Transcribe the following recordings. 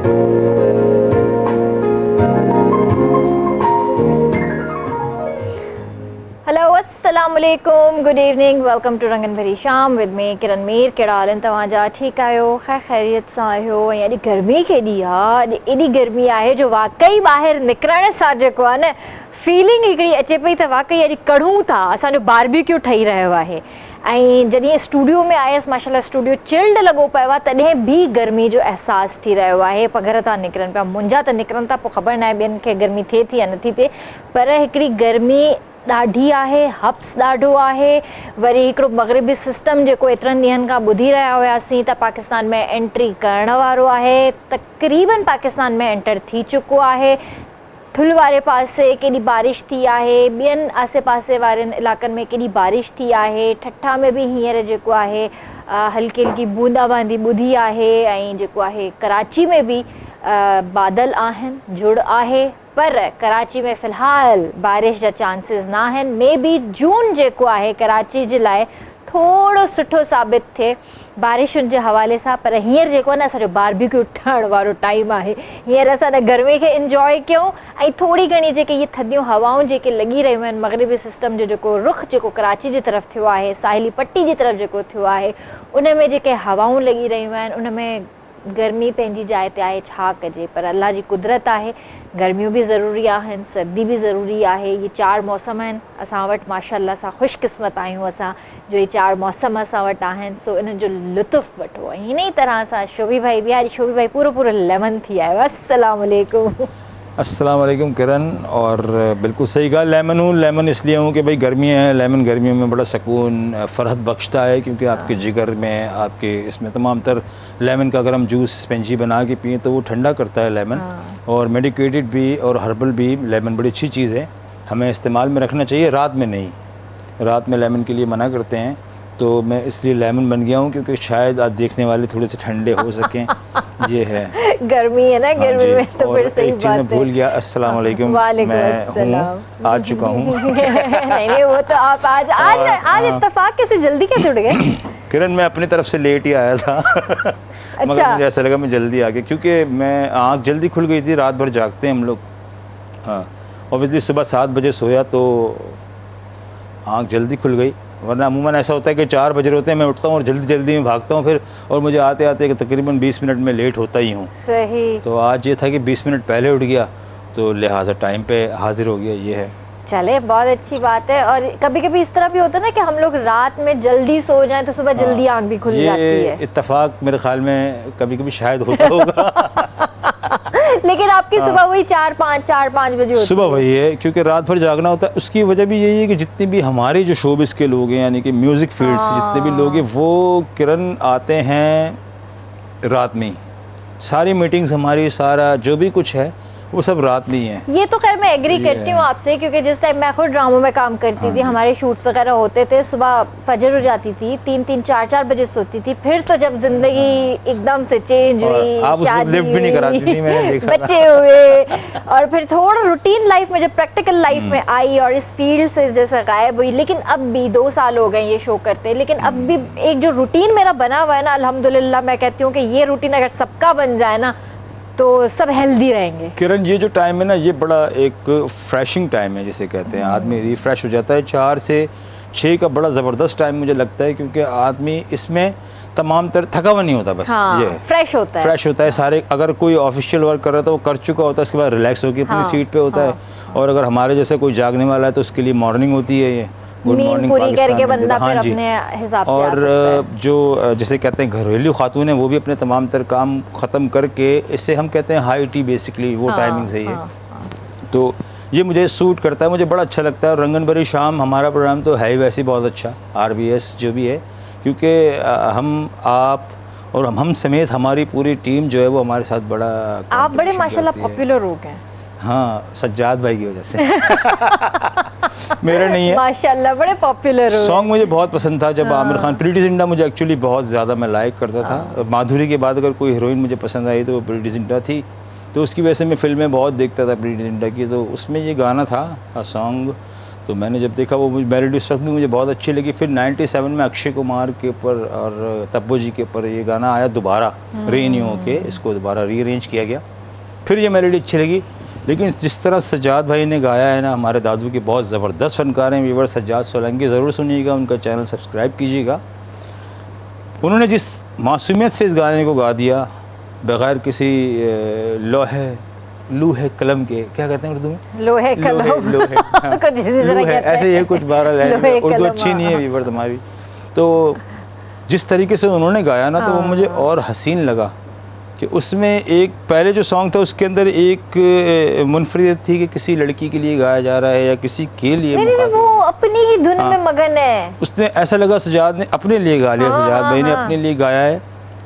अस्सलामुअलैकुम, good evening, welcome two रंगन भरी शाम विद मी किरण मीर। कहिड़ा हाल आहिनि तव्हांजा? ठीकु आहियो? ख़ैरियत सां आहियो? ऐं अॼु गर्मी केॾी आहे, एॾी गर्मी आहे जो वाकई ॿाहिरि निकिरण सां जेको आहे न फीलिंग हिकिड़ी अचे पई त वाकई अॼु कढ़ूं था, असांजो बारबेक्यू ठही रहियो आहे। ऐं जॾहिं स्टूडियो में आयसि माशाल्लाह स्टूडियो चिल्ड लॻो पियो आहे, तॾहिं बि गर्मी जो अहसासु थी रहियो आहे। पघर था निकिरनि पिया, मुंहिंजा त निकिरनि था, पोइ ख़बर न आहे ॿियनि खे गर्मी थिए थी या नथी थिए, पर हिकिड़ी गर्मी ॾाढी आहे, हब्स ॾाढो आहे। वरी हिकिड़ो मग़रिबी सिस्टम जेको एतिरनि ॾींहंनि खां ॿुधी रहिया हुआसीं त पाकिस्तान में एंट्री करण वारो आहे, तक़रीबन पाकिस्तान में एंटर थी चुको आहे। थुल वारे पासे केॾी बारिश थी आहे, ॿियनि आसे पासे वारनि इलाइक़नि में केॾी बारिश थी आहे। ठठा में बि हींअर जेको आहे हल्की हल्की बूंदाबांदी ॿुधी आहे। ऐं जेको आहे कराची में बि बादल आहिनि, जुड़ आहे, पर कराची में फ़िलहाल बारिश जा चांसिस न आहिनि। मे बी जून जेको आहे कराची जे लाइ थोरो सुठो साबित थिए बारिशुनि जे हवाले सां, पर हींअर जेको आहे न असांजो बारबेक्यू ठहण वारो टाइम आहे। हींअर असां न गर्मी खे इंजॉय कयूं ऐं थोरी घणी जेके इहे थधियूं हवाऊं जेके लॻी रहियूं आहिनि, मग़रिबी सिस्टम जो जेको रुख़ जेको कराची जी तरफ़ थियो आहे, साहिली पट्टी जी तरफ़ जेको थियो आहे, उन में जेके हवाऊं लॻी रहियूं आहिनि, उन में गर्मी पंहिंजी जाइ ते आहे, छा कजे। पर अल्लाह जी कुदरत आहे, गर्मियूं बि ज़रूरी आहिनि, सर्दी बि ज़रूरी आहे। इहे 4 मौसम आहिनि असां वटि, माशाल्लाह सां ख़ुशकिस्मत आहियूं असां जो इहे 4 मौसम असां वटि आहिनि। सो इन जो लुत्फ़ वठो। ऐं इन ई तरह सां शोभी भाई बि आहे, शोभी भाई पूरो लेमन थी आयो। अस्सलाम वालेकुम। अस्सलाम वालेकुम किरण। और बिल्कुल सही कहा, लेमन हूँ। लेमन इसलिए हूँ कि भाई गर्मियाँ हैं, लेमन गर्मियों में बड़ा सुकून फ़रहत बख्शता है, क्योंकि आपके जिगर में, आपके इसमें तमाम तर लेमन का अगर हम जूस स्पंजी बना के पिएँ तो वो ठंडा करता है लेमन। और मेडिकेटेड भी और हर्बल भी लेमन बड़ी अच्छी चीज़ है, हमें इस्तेमाल में रखना चाहिए, रात में नहीं। रात में लेमन के लिए मना करते हैं, तो मैं इसलिए लेमन बन गया हूँ क्योंकि शायद आप देखने वाले थोड़े से ठंडे हो सकें। ये है, गर्मी है ना, गर्मी में तो फिर सही एक चीज़ मैं भूल गया, अस्सलाम वालेकुम, मैं हूँ, आ चुका हूँ। नहीं वो तो आप आज इत्तेफाक कैसे जल्दी कैसे उठ गए? किरण, मैं अपनी तरफ से लेट ही आया था। मगर मुझे ऐसा लगा मैं जल्दी आ गया, क्योंकि मैं आँख जल्दी खुल गई थी, रात भर जागते हैं हम लोग। हाँ, ऑब्वियसली सुबह 7 बजे सोया तो आँख जल्दी खुल गई, वरना अमूमन ऐसा होता है कि 4 बजे होते हैं, मैं उठता हूँ और जल्दी जल्दी में भागता हूँ फिर, और मुझे आते आते तकरीबन 20 मिनट में लेट होता ही हूँ। सही। तो आज ये था कि 20 मिनट पहले उठ गया, तो लिहाजा टाइम पे हाजिर हो गया। ये है, चले, बहुत अच्छी बात है। और कभी कभी इस तरह भी होता है ना कि हम लोग रात में जल्दी सो जाएं तो सुबह जल्दी आँख भी खुल जाती है। ये इत्तेफाक मेरे ख्याल में कभी कभी शायद होता होगा। लेकिन आपकी सुबह वही 4-5 बजे होती सुबह वही है, क्योंकि रात भर जागना होता है। उसकी वजह भी यही है कि जितने भी हमारे जो शोबिस के लोग हैं, यानी कि म्यूज़िक फील्ड से जितने भी लोग हैं, वो किरण आते हैं रात में ही। सारी मीटिंग्स हमारी, सारा जो भी कुछ है वो सब रात में ही है। ये तो खैर मैं एग्री करती हूँ आपसे, क्योंकि जिस टाइम मैं खुद ड्रामों में काम करती थी, हमारे शूट्स वगैरह होते थे, सुबह फजर हो जाती थी, 3-3, 4-4 बजे सोती थी। फिर तो जब जिंदगी एकदम से चेंज हुई, आप उसको लिफ्ट भी नहीं कराती थी, मैंने देखा बच्चे हुए, और फिर थोड़ा रूटीन लाइफ में जब प्रैक्टिकल लाइफ में आई और इस फील्ड से जैसे गायब हुई। लेकिन अब भी 2 साल हो गए ये शो करते, लेकिन अब भी एक जो रूटीन मेरा बना हुआ है ना, अल्हम्दुलिल्लाह मैं कहती हूँ कि ये रूटीन अगर सबका बन जाए ना तो सब हेल्दी रहेंगे। किरण, ये जो टाइम है ना, ये बड़ा एक फ्रेशिंग टाइम है जिसे कहते हैं, आदमी रिफ्रेश हो जाता है। 4 से 6 का बड़ा ज़बरदस्त टाइम मुझे लगता है, क्योंकि आदमी इसमें तमाम तर थका हुआ नहीं होता, बस ये फ्रेश होता है, फ्रेश होता है। सारे अगर कोई ऑफिशियल वर्क कर रहा है तो वो कर चुका होता है, उसके बाद रिलैक्स होकर अपनी सीट पे होता है। और अगर हमारे जैसे कोई जागने वाला है तो उसके लिए मॉर्निंग होती है, ये गुड मॉर्निंग पाकिस्तान। हाँ जी। और जो जैसे कहते हैं घरेलू खातून है, वो भी अपने तमाम तर काम ख़त्म करके, इससे हम कहते हैं हाई टी बेसिकली, वो टाइमिंग सही है। तो ये मुझे सूट करता है, मुझे बड़ा अच्छा लगता है। और रंगन भरी शाम हमारा प्रोग्राम तो है ही वैसे बहुत अच्छा, RBS जो भी है, क्योंकि हम, आप और हम समेत हमारी पूरी टीम जो है वो हमारे साथ बड़ा, आप बड़े माशाल्लाह पॉपुलर हो गए। हाँ, सज्जाद भाई की वजह से। मेरा नहीं है, माशाल्लाह बड़े पॉपुलर हो। सॉन्ग मुझे बहुत पसंद था जब आमिर खान, प्रीति जिंटा मुझे एक्चुअली बहुत ज़्यादा मैं लाइक करता था। माधुरी के बाद अगर कोई हीरोइन मुझे पसंद आई तो वो प्रीति जिंटा थी, तो उसकी वजह से मैं फिल्में बहुत देखता था प्रीति जिंटा की। तो उसमें ये गाना था सॉन्ग, तो मैंने जब देखा वो मेलोडी उस वक्त भी मुझे बहुत अच्छी लगी। फिर 97 में अक्षय कुमार के ऊपर और तब्बू जी के ऊपर ये गाना आया दोबारा रीन्यू होके, इसको दोबारा रीअरेंज किया गया, फिर ये मेलोडी अच्छी लगी। लेकिन जिस तरह सज्जाद भाई ने गाया है ना, हमारे दादू के बहुत ज़बरदस्त फनकार हैं व्यूवर, सज्जाद सोलंकी, ज़रूर सुनिएगा, उनका चैनल सब्सक्राइब कीजिएगा। उन्होंने जिस मासूमियत से इस गाने को गा दिया, बग़ैर किसी लूहे कलम के, क्या कहते हैं उर्दू में, लोहे कलम, लोहे लूहे, ऐसे ये कुछ 12 लाइन, उर्दू अच्छी नहीं है व्यूवर तुम्हारी। तो जिस तरीके से उन्होंने गाया ना, तो वो मुझे और हसीन लगा कि उसमें एक पहले जो सॉन्ग था उसके अंदर एक मुनफरिद थी कि किसी लड़की के लिए गाया जा रहा है या किसी के लिए, नहीं, वो अपनी ही धुन में मगन है। उसने ऐसा लगा सज्जाद ने अपने लिए गा लिया, सज्जाद भाई ने अपने लिए गाया है,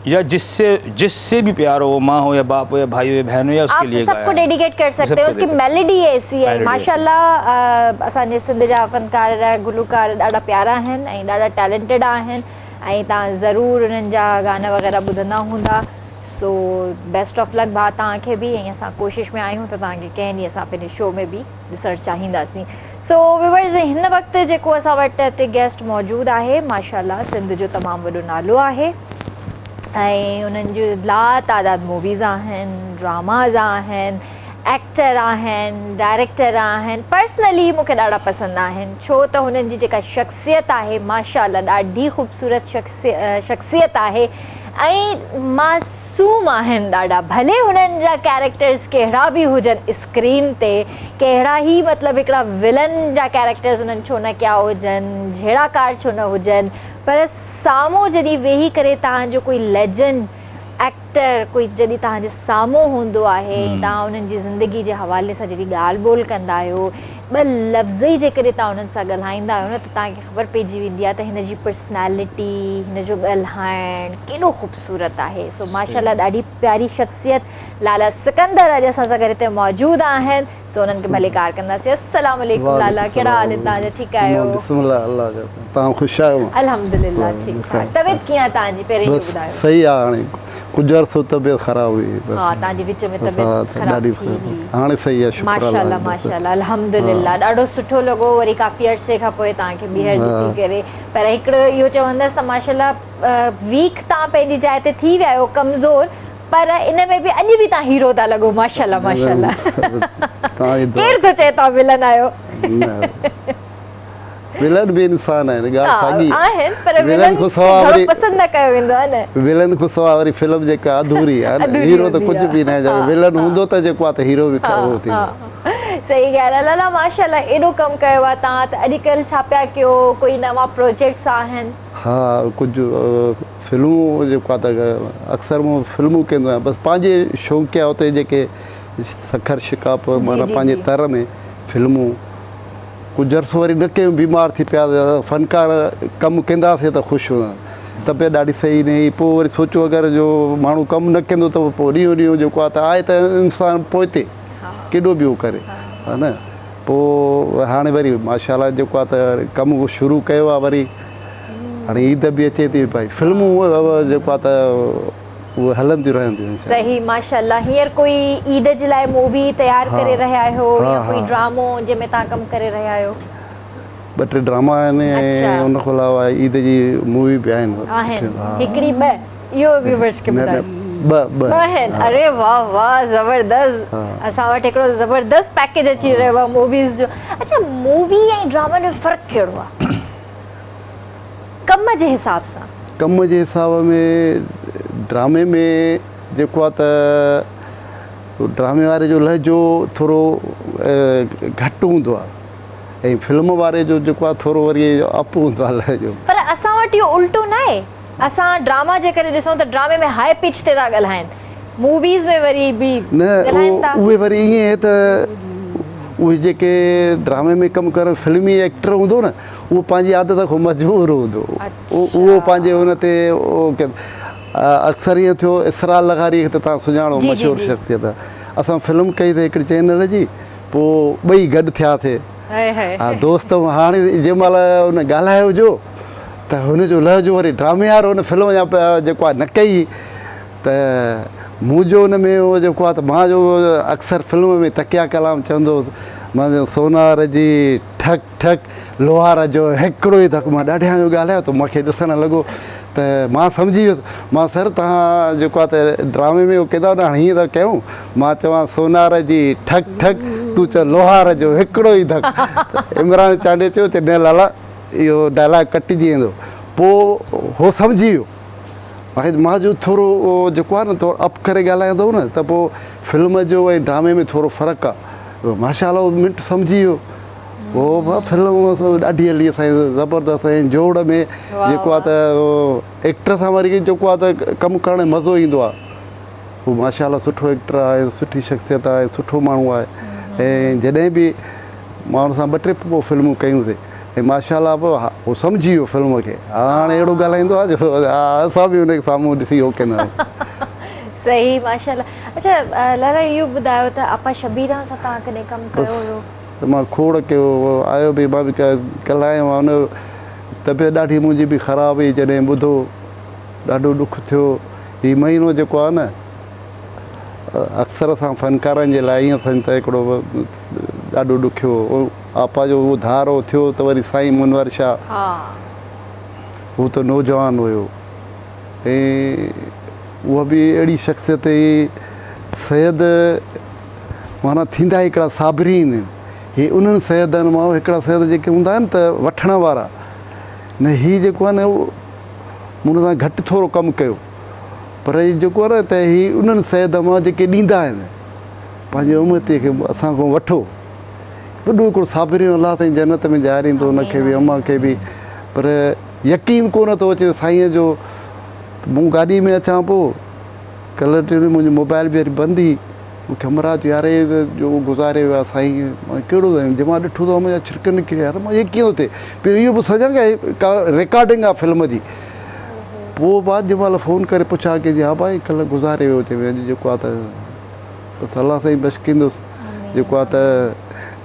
या जिससे भी प्यार हो, माँ हो या बाप हो या भाई हो या बहन हो, या उसके लिए गाया, सबको डेडिकेट कर सकते हैं। उसकी मेलोडी ऐसी है माशाल्लाह। असांजे सिंध जा फनकार गुलूकार ॾाढा प्यारा आहिनि ऐं ॾाढा टैलेंटेड आहिनि ऐं तव्हां ज़रूरु उन्हनि जा गाना वग़ैरह ॿुधंदा हूंदा। सो बेस्ट ऑफ लक भाउ तव्हांखे बि, ऐं असां कोशिशि में आहियूं त तव्हांखे कंहिं ॾींहुं असां पंहिंजे शो में बि ॾिसणु चाहींदासीं। सो व्यूअर्स, हिन वक़्तु जेको असां वटि हिते गेस्ट मौजूदु आहे, माशाल्लाह सिंध जो तमामु वॾो नालो आहे ऐं उन्हनि जूं लातादाद मूवीज़ आहिनि, ड्रामाज़ आहिनि, एक्टर आहिनि, डायरेक्टर आहिनि। पर्सनली मूंखे ॾाढा पसंदि आहिनि, छो त हुननि जी जेका शख़्सियत आहे माशाल्लाह ॾाढी ख़ूबसूरत शख़्सियत आहे ऐं मासूम आहिनि ॾाढा। भले हुननि जा कैरेक्टर्स कहिड़ा बि हुजनि स्क्रीन ते, कहिड़ा ई मतिलबु हिकिड़ा विलन जा कैरेक्टर्स उन्हनि छो न कया हुजनि, जहिड़ाकार छो न हुजनि, पर साम्हूं जॾहिं वेही करे तव्हांजो कोई लेजेंड एक्टर कोई जॾहिं तव्हांजे साम्हूं हूंदो आहे, तव्हां उन्हनि जी ज़िंदगी जे हवाले सां जॾहिं ॻाल्हि ॿोल कंदा आहियो, ॿ लफ़्ज़ ई जे करे तव्हां उन्हनि सां ॻाल्हाईंदा आहियो न, त तव्हांखे ख़बर पइजी वेंदी आहे त हिन जी पर्सनैलिटी, हिन जो ॻाल्हाइणु केॾो ख़ूबसूरत आहे। सो माशाल्लाह ॾाढी प्यारी शख़्सियत लाला सिकंदर अॼु असां सां गॾु हिते मौजूदु आहिनि। सो उन्हनि खे भले कार कंदासीं। अस्सलाम वालेकुम लाला, कहिड़ा हाल आहिनि तव्हांजा? ठीकु आहियो? तव्हां ख़ुशि आहियो? अल्हम्दुलिल्लाह ठीकु आहे। तबियत कीअं आहे तव्हांजी? पहिरीं इहो ॿुधायो। सही आहे, हाणे कुझु अर्सो तबियत ख़राबु हुई। हा, तव्हांजे विच में तबियत ख़राबु थी हुई। हाणे सही आहे, शुक्र आहे। माशाल्लाह माशाल्लाह, अल्हम्दुलिल्लाह, ॾाढो सुठो लॻो वरी काफ़ी अर्से खां पोइ तव्हांखे ॿीहर ॾिसी करे। पर हिकिड़ो इहो चवंदसि त माशाल्लाह वीक तव्हां पंहिंजी जाइ ते थी विया आहियो, कमज़ोर, पर इन में बि अॼु बि तव्हां हीरो था लॻो माशाल्लाह माशाल्लाह। केरु थो चए तव्हां विलन आहियो? विलन भी इंसान है, आहिनि, पर विलन को पसंदि न कयो वेंदो आहे न। विलन को सवा वरी फिल्म जेका अधूरी आहे न, हीरो त कुझु बि न आहे, विलन हूंदो त जेको आहे त हीरो बि कयो थी। सही ॻाल्हि आहे लाला, माशाल्लाह एॾो कमु कयो आहे तव्हां। त अॼुकल्ह छा पिया कयो, कोई नवां प्रोजेक्ट्स आहिनि? हा, कुझु फिल्मूं जेको आहे त अक्सर मूं फिल्मूं कंदो आहियां, बसि पंहिंजे शौक़िया उते जेके सखर शिकाप माना पंहिंजे तर में फिल्मूं। कुझु अर्सो वरी न कयूं, बीमार थी पिया, फनकार कमु कंदासीं त ख़ुशि हूंदा, तबियत ॾाढी सही न हुई। पोइ वरी सोचो अगरि जो माण्हू कमु न कंदो त पोइ ॾींहों ॾींहों जेको आहे त आहे त इंसानु पोइते केॾो बि उहो करे, हा न। पोइ हाणे वरी माशाल्लाह जेको आहे त कमु शुरू कयो आहे वरी। हाणे ईद बि अचे थी पई, फिल्मूं जेको आहे त उहे हलंदियूं रहंदियूं। सही माशाल्लाह। हींअर कोई ईद जे लाइ मूवी तयारु करे रहिया आहियो या कोई ड्रामो जंहिंमें तव्हां कमु करे रहिया आहियो? 2-3 ड्रामा आहिनि ऐं उन खां अलावा ईद जी मूवी बि आहिनि। हिकिड़ी ॿ इहो व्यूअर्स खे ॿुधायो। ॿ आहिनि? अरे वाह वाह, ज़बरदस्त। असां वटि हिकिड़ो ज़बरदस्त पैकेज अची रहियो आहे मूवीज़ जो। अच्छा, मूवी ऐं ड्रामा में फ़र्क़ु कहिड़ो आहे कम जे हिसाब सां? कम जे हिसाब में ड्रामे में जेको आहे त ड्रामे वारे जो लहजो थोरो घटि हूंदो आहे ऐं फिल्म वारे जो जेको आहे थोरो वरी अप हूंदो आहे लहजो। पर असां वटि इहो उल्टो न आहे। असां ड्रामा जे करे ॾिसूं त ड्रामे में हाई पिच ते था ॻाल्हाइनि, मूवीज़ में वरी बि न उहे वरी ईअं त उहे जेके ड्रामे में कमु करणु फिल्मी एक्टर हूंदो न, उहो पंहिंजी आदत खां मजबूर हूंदो, उहो पंहिंजे हुन ते अक्सर ईअं थियो। इसरार लगारी त तव्हां सुञाणो, मशहूरु शख़्सियत। असां फिल्म कई त हिकिड़ी चैनल जी, पोइ ॿई गॾु थियासीं, हा दोस्त। हाणे जंहिं महिल हुन ॻाल्हायो हुजो त हुनजो लहजो वरी ड्रामे वारो हुन फिल्म जा जेको आहे न कई त मुंहिंजो हुन में उहो जेको आहे त मां जो अक्सर फिल्म में तकिया कलाम चवंदो हुउसि, मां सोनार जी ठक ठक लोहार जो हिकिड़ो ई धकु मां ॾाढियां जो ॻाल्हायो त मूंखे ॾिसणु लॻो त मां सम्झी वियुसि मां सर तव्हां जेको आहे त ड्रामे में केॾा न हीअं था कयूं मां चवां सोनार जी ठक ठक तूं चओ लोहार जो हिकिड़ो ई धकु इमरान चांडे चयो त न लाला इहो डायलॉग कटिजी वेंदो पोइ उहो सम्झी वियो मां जो थोरो जेको आहे न थोरो अप करे ॻाल्हाईंदो न त पोइ फिल्म जो ऐं ड्रामे में थोरो फ़र्क़ु आहे माशाल्लाह उहो मिंट सम्झी वियो पोइ फिल्म ॾाढी हली असांजी ज़बरदस्त ऐं जोड़ में जेको आहे त एक्टर सां वरी जेको आहे त कमु करण में मज़ो ईंदो आहे उहो माशाल्लाह सुठो एक्टर आहे सुठी शख़्सियत आहे सुठो माण्हू आहे ऐं जॾहिं बि मां हुन सां 2-3 पोइ फिल्मूं कयूंसीं ऐं माशाल्लाह पोइ उहो सम्झी वियो फिल्म खे हाणे अहिड़ो ॻाल्हाईंदो आहे जो असां बि हुनखे साम्हूं ॾिसी ओके न सही माशाल्लाह। अच्छा लाला इहो ॿुधायो त आपा शबीरा सां तव्हां कॾहिं कमु कयो हुयो? त मां खोड़ कयो आयो बि मां बि ॻाल्हायो आहे हुन तबियत ॾाढी मुंहिंजी बि ख़राबु हुई जॾहिं ॿुधो ॾाढो ॾुखु थियो हीउ महीनो जेको आहे न अक्सर असां फ़नकारनि जे लाइ ईअं असां त हिकिड़ो ॾाढो ॾुखियो आपा जो उहो धारो थियो त वरी साईं मुनवर शाह हू त नौजवान हुयो ऐं उहा बि अहिड़ी शख़्सियत हुई सैद माना थींदा हिकिड़ा साबरीन ही उन्हनि सैदनि मां हिकिड़ा सैद जेके हूंदा आहिनि त वठण वारा न हीउ जेको आहे न उहो हुन सां घटि थोरो कमु कयो पर हीउ जेको आहे न त हीउ उन्हनि सैद मां जेके ॾींदा आहिनि पंहिंजे उमतीअ खे असां खां वठो वॾो हिकिड़ो साबरीन अलाह ताईं जन्नत में ॼाणींदो हुनखे बि अम्मा खे बि पर यकीन कोन थो अचे साईंअ जो मूं गाॾी में अचां पोइ कल्ह टे मुंहिंजो मोबाइल बि वरी बंदि हुई मूंखे अमराज यारे जो गुज़ारे वियो आहे साईं मां कहिड़ो जंहिं मां ॾिठो त मुंहिंजा छिड़क निकिरी यार मां इहो कीअं थो थिए पहिरियों इहो बि सॼा का रिकॉर्डिंग आहे फिल्म जी पोइ बाद जंहिं महिल फ़ोन करे पुछा की हा भाई कल्ह गुज़ारे वियो चए अॼु जेको आहे त बसि अलाह साईं बशकींदुसि जेको आहे त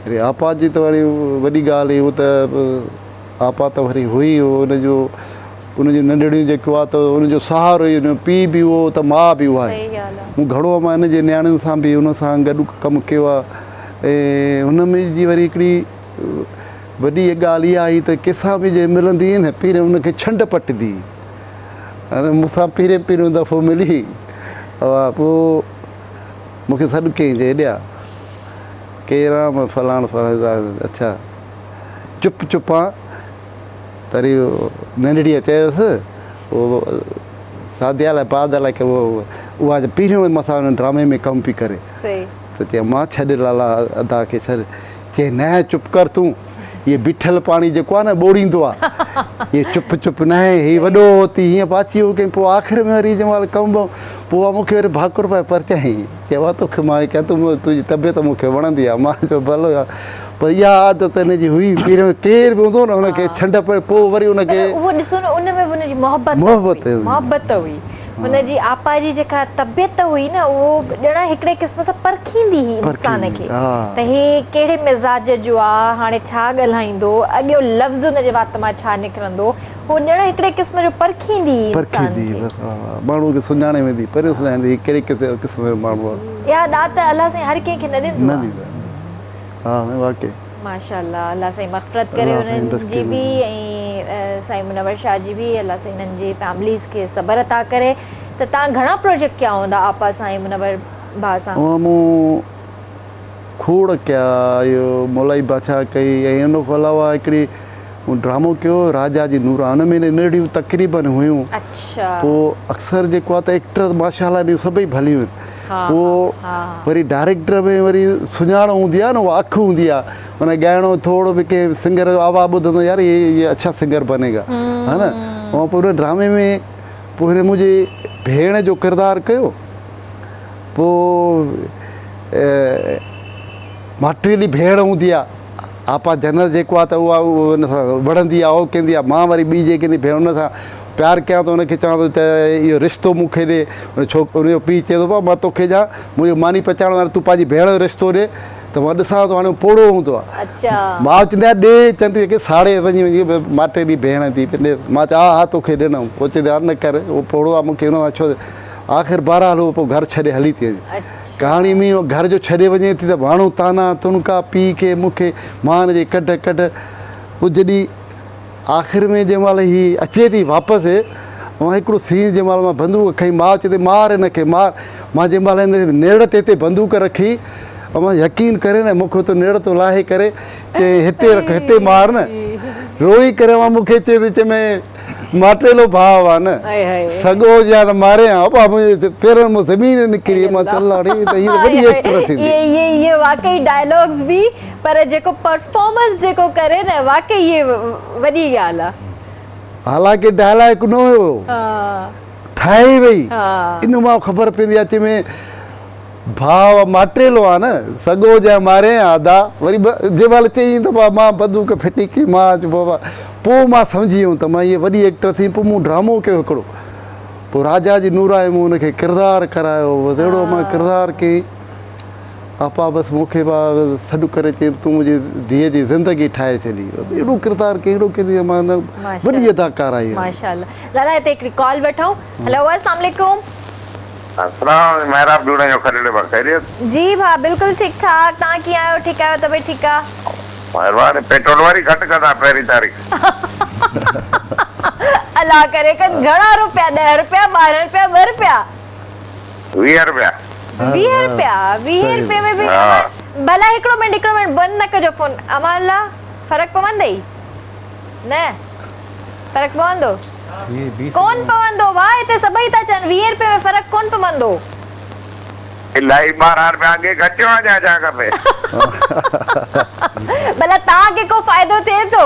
वरी आपा जी त वरी वॾी ॻाल्हि हुई उहो त आपा त वरी हुई हुनजो उनजूं नंढड़ियूं जेको आहे त उनजो सहारो हुई उनजो पीउ बि हुओ त माउ बि उहा मूं घणो मां हिन जे नियाणियुनि सां बि हुन सां गॾु कमु कयो आहे ऐं हुन में जी वरी हिकिड़ी वॾी ॻाल्हि इहा आई त कंहिंसां बि जे मिलंदी हुई न पहिरियों हुनखे छंड पटंदी हाणे मूंसां पहिरियों दफ़ो मिली पोइ मूंखे सॾु कयईं जे हेॾिया केरु आहे मां फलाण अच्छा चुप चुप आहे तरी नंढड़ीअ चयोसि उहो सादिया लाइ पाद लाइ की उहा पहिरियों मथां हुन ड्रामे में कमु पई करे त चए मां छॾ लाला अदा खे छॾ चए न चुप कर तूं इहे बीठल पाणी जेको आहे न ॿोड़ींदो आहे इहे चुप चुप न आहे हीउ वॾो थी हीअं पाची वियो कयईं पोइ आख़िर में वरी जंहिं महिल कमु पोइ मूंखे वरी भाकुर पाए परचाईं चयो आहे तोखे मां कयां तुंहिंजी तबियत मूंखे वणंदी आहे मां चयो भलो आहे पर इहा आदत हिनजी हुई पहिरियों केरु बि हूंदो न हुनखे छंड पए पोइ वरी हुनखे मोहबत हुई हुनजी आपा जी जेका तबियत हुई न उहो ॼणा हिकिड़े क़िस्म सां परखींदी हुई इंसान खे त हे कहिड़े मिज़ाज जो आहे हाणे छा ॻाल्हाईंदो अॻियो लफ़्ज़ हुनजे वात मां छा निकिरंदो उहो ॼणा हिकिड़े क़िस्म जो परखींदी माण्हू खे सुञाणे वेंदी पहिरियों सुञाणींदी कहिड़े क़िस्म जो माण्हू आहे इहा ॾात अलाह साईं हर कंहिंखे न ॾींदो आहे हा वाक़ई माशाल्लाह अल्लाह साईं मग़फ़िरत करे उन्हनि जी बि ऐं साईं मुनवर शाह जी बि अल्लाह साईं हिननि जी फैमिलीज़ खे सब्र अता करे त तव्हां घणा प्रोजेक्ट कया हूंदा आपा साईं मुनवर भाउ सां? मूं खोड़ कया इहो मौलाई बादशाह कई ऐं हिन खां अलावा हिकिड़ी ड्रामो कयो राजा जी नूरा हुन में नंढड़ियूं तक़रीबन हुयूं पोइ अक्सर जेको आहे त एक्टर माशाल्लाह ॾियूं सभई भलियूं आहिनि पोइ वरी डायरेक्टर में वरी सुञाण हूंदी आहे न उहा अखि हूंदी आहे माना ॻाइणो थोरो बि कंहिं सिंगर जो आवाज़ु ॿुधंदो यार ये अच्छा सिंगर बनेगा हा न ऐं पोइ हुन ड्रामे में पोइ हिन मुंहिंजी भेण जो किरदारु कयो पोइ माटेली भेण हूंदी आहे आपा जनरल जेको आहे त उहा हुन सां वणंदी आहे उहो कंदी आहे मां वरी ॿी जेके भेण हुन सां प्यारु कयां त हुनखे चवां थो त इहो रिश्तो मूंखे ॾे हुनजो पीउ चए थो भाउ मां तोखे ॾियां मुंहिंजो मानी पचाइण वारो तूं पंहिंजी भेण जो रिश्तो ॾे त मां ॾिसां थो हाणे पोड़ो हूंदो आहे मां चवंदी आहियां ॾे चंडी खे साड़े वञी वञी माटे ॾी भेण थी ॾे मां चवां हा तोखे ॾिनमि पोइ चवंदी आहे न कर उहो पोड़ो आहे मूंखे हुन सां छो आख़िर बहरहाल उहो पोइ घरु छॾे हली थी वञे कहाणी में घर जो छॾे वञे थी त माण्हू ताना तुनका पी के मूंखे मान जे कढ कढ पोइ जॾहिं आख़िर में जंहिं महिल हीअ अचे थी वापसि ऐं हिकिड़ो सीन जंहिं महिल मां बंदूक खईं मां चए मार हिनखे मार मां जंहिं महिल हिन नेड़ ते हिते बंदूक रखी ऐं मां यकीन करे न मूंखे तो नेड़ तो लाहे करे चए हिते रख हिते मार न रोई करे मां मूंखे चए थी चए में माटेलो भाव आहे न सॻो या त मारे हा मुंहिंजे पेरनि मां ज़मीन निकिरी मां चलाड़ी त हीअ वॾी एक्टर थींदी ये वाकई डायलॉग्स बि पर जेको परफॉर्मेंस जेको करे न वाकई ये वॾी ॻाल्हि आहे हालांकि डायलॉग न हुयो ठाही वई इन मां ख़बर पवंदी आहे में भाव माटेलो आहे न सॻो जा मारे आदा वरी जंहिं महिल चई त मां बंदूक फिटी की मां चयो बाबा पोइ मां सम्झी वियुमि त मां इहा वॾी एक्टर थी पोइ मूं ड्रामो कयो हिकिड़ो पोइ राजा जी नूर आहे मूं हुनखे किरदारु करायो अहिड़ो मां किरदारु कई आपा बसि मूंखे सॾु करे चई तूं मुंहिंजी धीअ जी ज़िंदगी ठाहे छॾी अहिड़ो किरदारु कई अहिड़ो कई मां वॾी अदाकार आई माशाल्लाह दादा हिते हिकिड़ी कॉल वठूं हेलो अस्सलाम वालेकुम अस्सलाम महराब जुड़े जो खरीदे बा खैरियत जी भा बिल्कुल ठीक ठाक ता की आयो ठीक आयो तबे ठीक आ मेहरबानी पेट्रोल वारी घट कदा पहली तारीख अल्लाह करे कन घणा रुपया 10 रुपया 12 रुपया 2 रुपया 20 रुपया 20 रुपया में भी भला हिकड़ो मिनट बंद न कजो फोन अमाला फर्क पवंदई न फर्क पवंदो कौन पवंदो भाई इते सभई ता चन 20 रुपए में फर्क कौन पवंदो इलाही 12 रुपया आगे घटियो आ जा खपे भला ता के को फायदो थे तो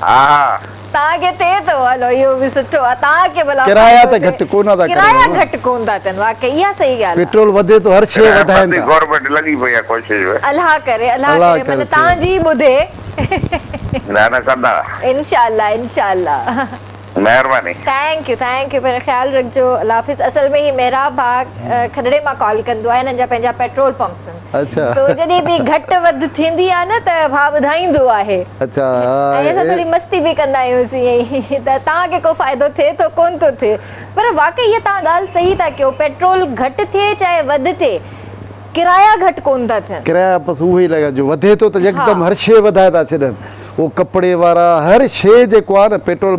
हां ता के थे तो हलो यो भी सुठो ता के भला किराया त घट कोना दा किराया घट कोन दा तन वाकई इहा सही गाल पेट्रोल वधे तो हर शे वधाइन गवर्नमेंट लगी पई कोशिश में अल्लाह करे मतलब ता जी बुधे ना कंदा इंशाल्लाह मेहरबानी थैंक यू पर ख्याल रखजो अल्लाह हाफिज असल में ही मेरा भाग खडड़े मां कॉल कंदो आहे नंजा पंहिंजा पेट्रोल पंप्स अच्छा तो जॾहिं बि घटि वधि थींदी आहे न त भाउ ॿुधाईंदो आहे अच्छा ऐं असां थोरी मस्ती बि कंदा आहियूं ईअं ई त तव्हांखे को फ़ाइदो थिए थो कोन थो थिए पर वाकई इहा तव्हां ॻाल्हि सही था कयो पेट्रोल घटि थिए चाहे वधि थिए किराया घटि कोन था थियनि किराया बसि उहो ई लॻा जो वधे थो त यकदमि हर शइ वधाए था छॾनि वो कपिड़े वारा हर शइ जेको आहे न पेट्रोल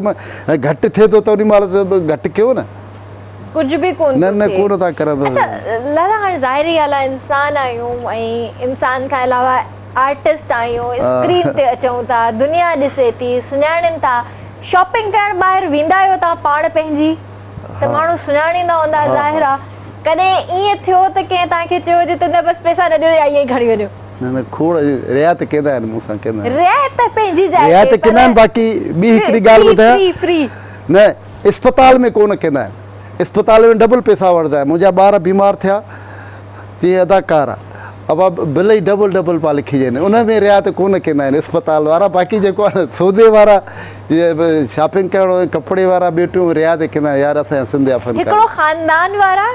में घटि थिए थो त उन महिल घटि कयो न कुछ भी कोन न कोन था करनि अच्छा लाला हाणे ज़ाहिरी ॻाल्हि आहे इंसान आहियूं ऐं इंसान खां अलावा आर्टिस्ट आहियूं स्क्रीन ते अचूं था दुनिया ॾिसे थी सुञाणनि था शॉपिंग करणु ॿाहिरि वेंदा आहियो तव्हां पाण पंहिंजी त माण्हू सुञाणींदा हूंदा ज़ाहिर आहे कॾहिं ईअं थियो त कंहिं तव्हांखे चयो हुजे त न बसि पैसा न ॾियो या ईअं ई खणी वञो न खोड़ रियायत कंदा आहिनि मूंसां कंदा आहिनि रियायत पंहिंजी जाइ रियायत कंदा आहिनि बाक़ी ॿी हिकिड़ी ॻाल्हि ॿुधायां फ्री न अस्पताल में कोन कंदा आहिनि अस्पताल में डबल पैसा वठंदा आहिनि मुंहिंजा ॿार बीमार थिया तीअं अदाकार आहे अब बिल ई डबल पा लिखी ॾियनि उन में रियायत कोन कंदा आहिनि अस्पताल वारा बाक़ी जेको आहे सौदे वारा शॉपिंग करण कपिड़े वारा ॿेटियूं रियायत कंदा आहिनि यार असांजा सिंधिया फनकार हिकिड़ो ख़ानदान वारा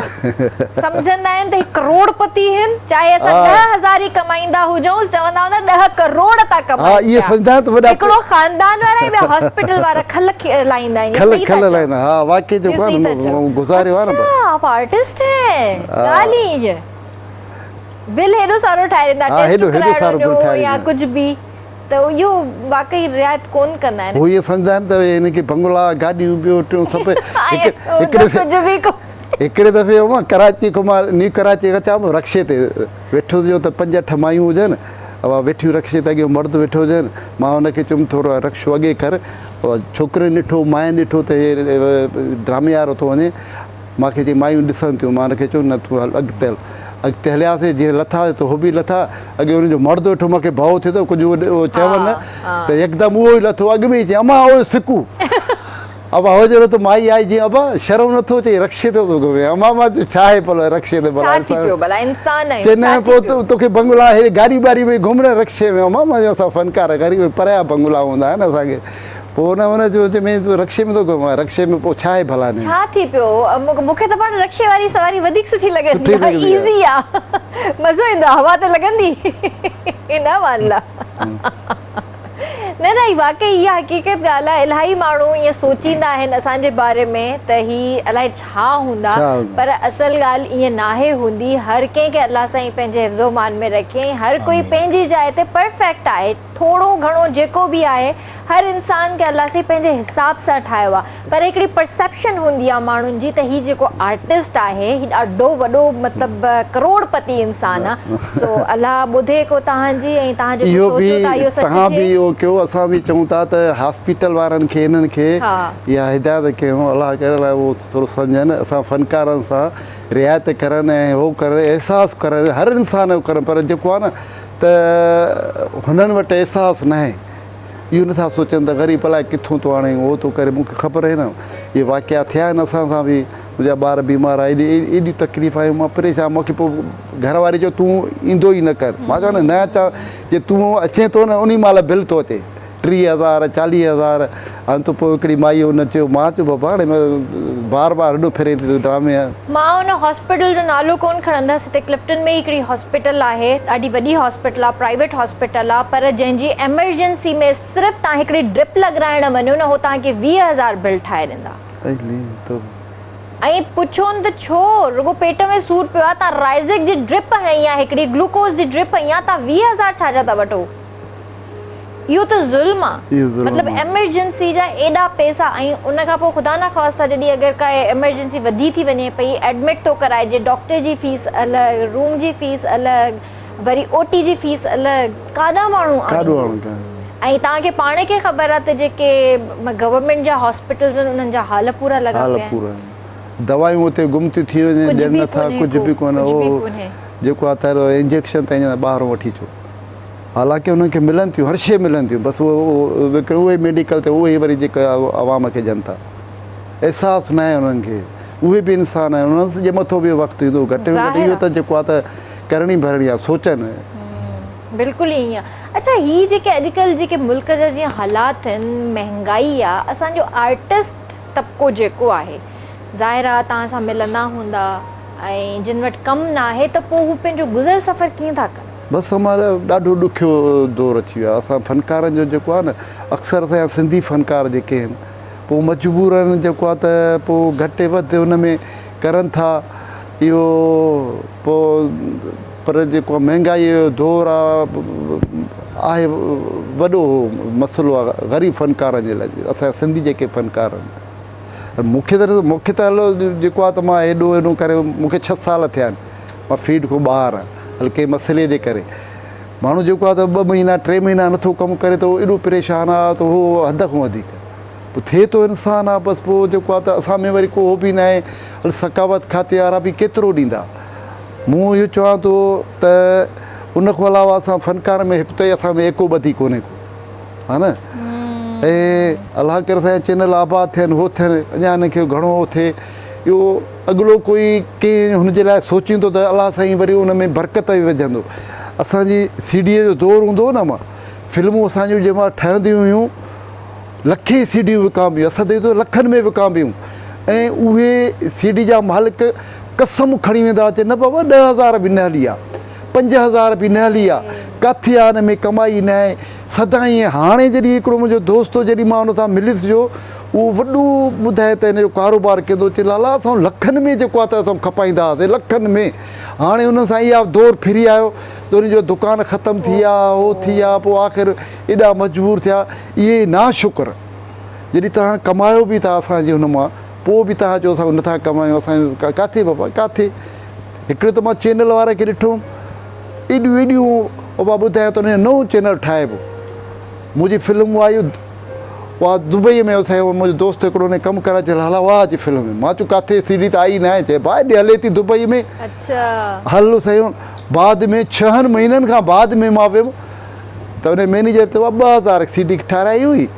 सम्झंदा आहिनि त करोड़पति आहिनि चाहे असां 10,000 ई कमाईंदा हुजूं चवंदा हूंदा 10 करोड़ था कमाइनि हा इहे सम्झा त वॾा हिकिड़ो ख़ानदान वारा ऐं ॿिया हॉस्पिटल वारा खल लाईंदा आहिनि खल लाईंदा हा वाकई जेको आहे न गुज़ारियो आहे न आप आर्टिस्ट हैं ॻाल्हि ई बिल हेॾो सारो ठाहे ॾींदा हेॾो सारो बिल ठाहे या कुझु बि त इहो वाकई रियायत कोन कंदा आहिनि हू इहे सम्झंदा आहिनि त हिनखे बंगला गाॾियूं ॿियूं टियूं सभु हिकिड़े दफ़े मां कराची खां मां न्यू कराची खां अचां रक्शे ते वेठो हुजो त 5-8 मायूं हुजनि वेठियूं रक्शे ते अॻियो मर्द वेठो हुजनि मां हुनखे चयुमि थोरो रक्शो अॻे कर छोकिरे ॾिठो माए ॾिठो त हे ड्रामे वारो थो वञे मूंखे चई मायूं ॾिसनि थियूं मां हुनखे चयो न तूं अॻिते हलियासीं जीअं लथा त उहो बि लथा अॻे हुनजो मर्द वेठो मूंखे भउ थिए थो कुझु उहो चवनि न त यकदमि उहो ई लथो अॻु में ई चई अमा उहो सिकू अबा हो जहिड़ो त माई आई जीअं अबा शर्म नथो चई रक्शे ते थो घुमे अमा मां छा आहे भला रक्शे ते चई न पोइ तोखे बंगला हेॾे गाॾी वाड़ी में घुमण रक्शे में अमा मां असां फनकार ग़रीब परियां बंगला हूंदा आहिनि असांखे पोइ हुन जो रक्शे में थो घुमां रक्शे में पोइ छा आहे भला न छा थी पियो मूंखे त पाण रक्शे वारी सवारी वधीक सुठी लॻंदी आहे ईज़ी आहे मज़ो ईंदो आहे हवा त लॻंदी इन वाला न न वाकई इहा हक़ीक़त ॻाल्हि आहे। इलाही माण्हू ईअं सोचींदा आहिनि असांजे बारे में त ही अलाए छा हूंदा, पर असल ॻाल्हि ईअं नाहे हूंदी। हर कंहिंखे अलाह साईं पंहिंजे हिफ़्ज़ो मान में रखे। हर कोई पंहिंजी जाइ ते परफेक्ट आहे। थोरो घणो जेको बि आहे हर इंसान खे अलाह साईं पंहिंजे हिसाब सां ठाहियो आहे, पर हिकिड़ी परसेप्शन हूंदी आहे माण्हुनि जी त ही जेको आर्टिस्ट आहे ही ॾाढो वॾो मतिलबु करोड़पति इंसान आहे। सो अलाह ॿुधे को तव्हांजी ऐं तव्हांजो तव्हां बि इहो कयो। असां बि चऊं था त हॉस्पिटल वारनि खे इन्हनि खे इहा हिदायत कयूं, अलाह करे उहो थोरो सम्झनि, असां फ़नकारनि सां रिआयत करनि ऐं उहो करनि, अहसासु करनि, हर इंसान जो करनि, पर जेको आहे न त हुननि वटि अहसासु न आहे। इहो नथा सोचनि त ग़रीब अलाए किथां थो आणे, उहो थो करे। मूंखे ख़बर आहे न इहे वाक़िया थिया आहिनि असां सां बि। मुंहिंजा ॿार बीमार आहे, एॾी तकलीफ़ आहे, मां परेशान। मूंखे पोइ घरवारी जो तूं ईंदो ई न कर। मां चवां न अचां, जे तूं अचे थो न उन महिल बिल थो अचे 30,000 40,000। हाणे त पोइ हिकिड़ी माई हुन चयो, मां चयो बाबा हाणे बार बार हेॾो फिरे थी ड्रामे आहे। मां हुन हॉस्पिटल जो नालो कोन खणंदसि। हिते क्लिफ्टन में हिकिड़ी हॉस्पिटल आहे, ॾाढी वॾी हॉस्पिटल आहे, प्राइवेट हॉस्पिटल आहे, पर जंहिंजी एमरजेंसी में सिर्फ़ु तव्हां हिकिड़ी ड्रिप लॻाइण वञो न, हो तव्हांखे 20,000 बिल ठाहे ॾींदा। ऐं पुछोनि त छो, रुगो पेट में सूर पियो आहे, तव्हां राइज़िक जी ड्रिप हई आहे, हिकिड़ी ग्लूकोज़ जी ड्रिप हई आहे, तव्हां 20,000 छा जा था वठो? इहो त ज़ुल्म आहे। मतिलबु एमरजेंसी जा एॾा पैसा, ऐं उन खां पोइ ख़ुदा न ख़वास्ता जॾहिं अगरि का एमरजेंसी वधी थी वञे पई, एडमिट थो कराइजे, डॉक्टर जी फीस अलॻि, रूम जी फीस अलॻि, वरी OT जी फीस अलॻि, काॾा माण्हू ऐं तव्हांखे पाण खे ख़बर आहे त जेके गवर्नमेंट जा हॉस्पिटल्स आहिनि उन्हनि जा हाल पूरा लॻा पिया आहिनि। दवायूं उते गुम थी थी वञे, ॾियनि नथा, कुझु बि कोन्हे। उहो जेको आहे त इंजेक्शन त अञा ॿाहिरों वठी अचो। हालांकि उन्हनि खे मिलनि थियूं, हर शइ मिलनि थियूं, बसि उहे मेडिकल ते उहे वरी जेके आवाम खे ॾियनि था। अहसासु न आहे उन्हनि खे। उहे बि इंसान आहिनि, उन्हनि जे मथां बि वक़्तु ईंदो घटि में घटि। इहो त जेको आहे त करणी भरणी आहे, सोचनि। बिल्कुलु ईअं। अच्छा, ही जेके अॼुकल्ह जेके मुल्क जा जीअं हालात आहिनि, महांगाई आहे, असांजो आर्टिस्ट तबिको जेको आहे, ज़ाहिर आहे तव्हां सां मिलंदा हूंदा, ऐं जिन वटि कमु न आहे त पोइ हू पंहिंजो गुज़र सफ़र कीअं था कनि? बसि हमारा ॾाढो ॾुखियो दौर अची वियो आहे। असां फ़नकारनि जो जेको आहे न, अक्सर असांजा सिंधी फ़नकार जेके आहिनि, पोइ मजबूर आहिनि जेको आहे त पोइ घटि वधि हुन में करनि था। इहो पोइ पर जेको महांगाई जो दौर आहे वॾो मसइलो आहे ग़रीब फ़नकारनि जे लाइ, असांजा सिंधी जेके फ़नकार आहिनि। मूंखे त हलो जेको आहे त मां हेॾो करे, मूंखे 6 साल थिया आहिनि, मां फील्ड खां ॿाहिरि आहियां। हल कंहिं मसइले जे करे माण्हू जेको आहे त 2 महीना 3 महीना नथो कमु करे त उहो एॾो परेशान आहे त उहो हद खां वधीक पोइ थिए थो इंसान आहे। बसि पोइ जेको आहे त असां में वरी को हो बि न आहे। हल सकावत खाते वारा बि केतिरो ॾींदा। मूं इहो चवां थो त उन खां अलावा असां फ़नकार में हिकु त असां में एको ॿधी कोन्हे को, हा न। ऐं अलाह करे असांजा चैनल आबाद थियनि, हो थियनि, अञा हिनखे घणो थिए। इहो अॻिलो कोई कंहिं हुनजे लाइ सोचींदो त अलाह साईं वरी उन में बरकत बि विझंदो। असांजी CD जो दौरु हूंदो हो न, मां फिल्मूं असांजूं जंहिंमहिल ठहंदियूं हुयूं, लखे CDयूं विकामबियूं, असां त लखनि में विकामबियूं। ऐं उहे CD जा मालिक कसम खणी वेंदा अचे, न बाबा 10,000 बि न हली आहे, 5,000 बि न हली आहे, किथे आहे हिन में कमाई न आहे सदाईं। हाणे जॾहिं हिकिड़ो मुंहिंजो दोस्त हो, जॾहिं मां हुन सां मिलियुसि जो, उहो वॾो ॿुधाए त हिन जो कारोबार कंदो। चए लाला असां लखनि में जेको आहे त असां खपाईंदा हुआसीं, लखनि में। हाणे हुन सां इहा दौरु फिरी आयो त उनजो दुकान ख़तमु थी विया, हो थी विया, पोइ आख़िर एॾा मजबूर थिया। इहे नाशुक्र, जॾहिं तव्हां कमायो बि था असांजे हुन मां, पोइ बि तव्हां चओ असां नथा कमायूं। असांजो किथे बाबा किथे। हिकिड़ो त मां चैनल वारे खे ॾिठो, एॾियूं बाबा ॿुधायां त हुनजो नओं चैनल ठाहिबो। मुंहिंजी फिल्मूं आयूं, उहा दुबई में असांजो मुंहिंजो दोस्त हिकिड़ो हुन कमु कराए, चयो हला वाह अची फिल्म में। मां चयो किथे CD त आई न आहे। चए भाई हेॾे हले थी दुबई में। अच्छा, हलो सही। बाद में 6 महीननि खां बाद में मां वियुमि त हुन मैनेजर चयो 2,000 CD ठाराई हुई।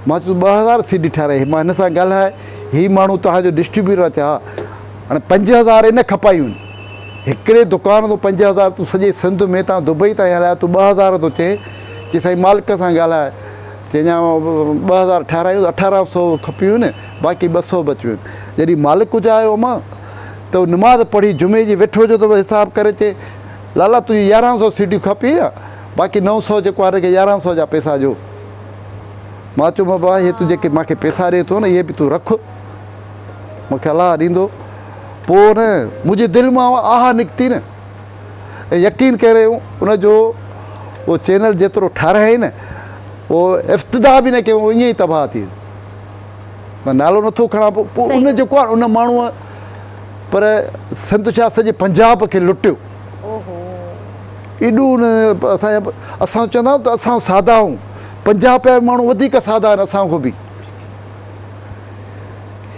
मां चयो 2,000 CD ठाराई। मां हिन सां ॻाल्हाए, हीउ माण्हू तव्हांजो डिस्ट्रीब्यूटर चयो हा, हाणे 5,000 इन खपायूं आहिनि। हिकिड़े दुकान तो 5,000 तूं सॼे सिंध में तव्हां दुबई ताईं हलाए, तूं 2,000 थो चए। चई साईं मालिक सां ॻाल्हाए, चई अञा 2,000 ठारायूं, 1,800 खपियूं आहिनि, बाक़ी 200 बचियूं आहिनि। जॾहिं मालिक जो आयो मां त नमाज़ पढ़ी जुमे जी वेठो जो त हिसाबु करे चए लाला तुंहिंजी 1,100 CD खपी आहे, बाक़ी 900 जेको आहे 1,100 जा पैसा ॾियो। मां चयो बाबा हे तूं जेके मूंखे पैसा ॾिए थो न इहे बि तूं रख, मूंखे अलाह ॾींदो। पोइ न मुंहिंजी दिलि मां आह निकिती न, ऐं यकीन करे उनजो उहो चैनल जेतिरो ठारायईं न उहो इफ़्तिदा बि न कयूं, ईअं ई तबाह थी। मां नालो नथो खणां, पोइ उन जेको आहे उन माण्हूअ पर संत शाह सॼे पंजाब खे लुटियो। एॾो उन असां चवंदा आहियूं त असां सादा आहियूं, पंजाब जा माण्हू वधीक सादा आहिनि असां खां बि।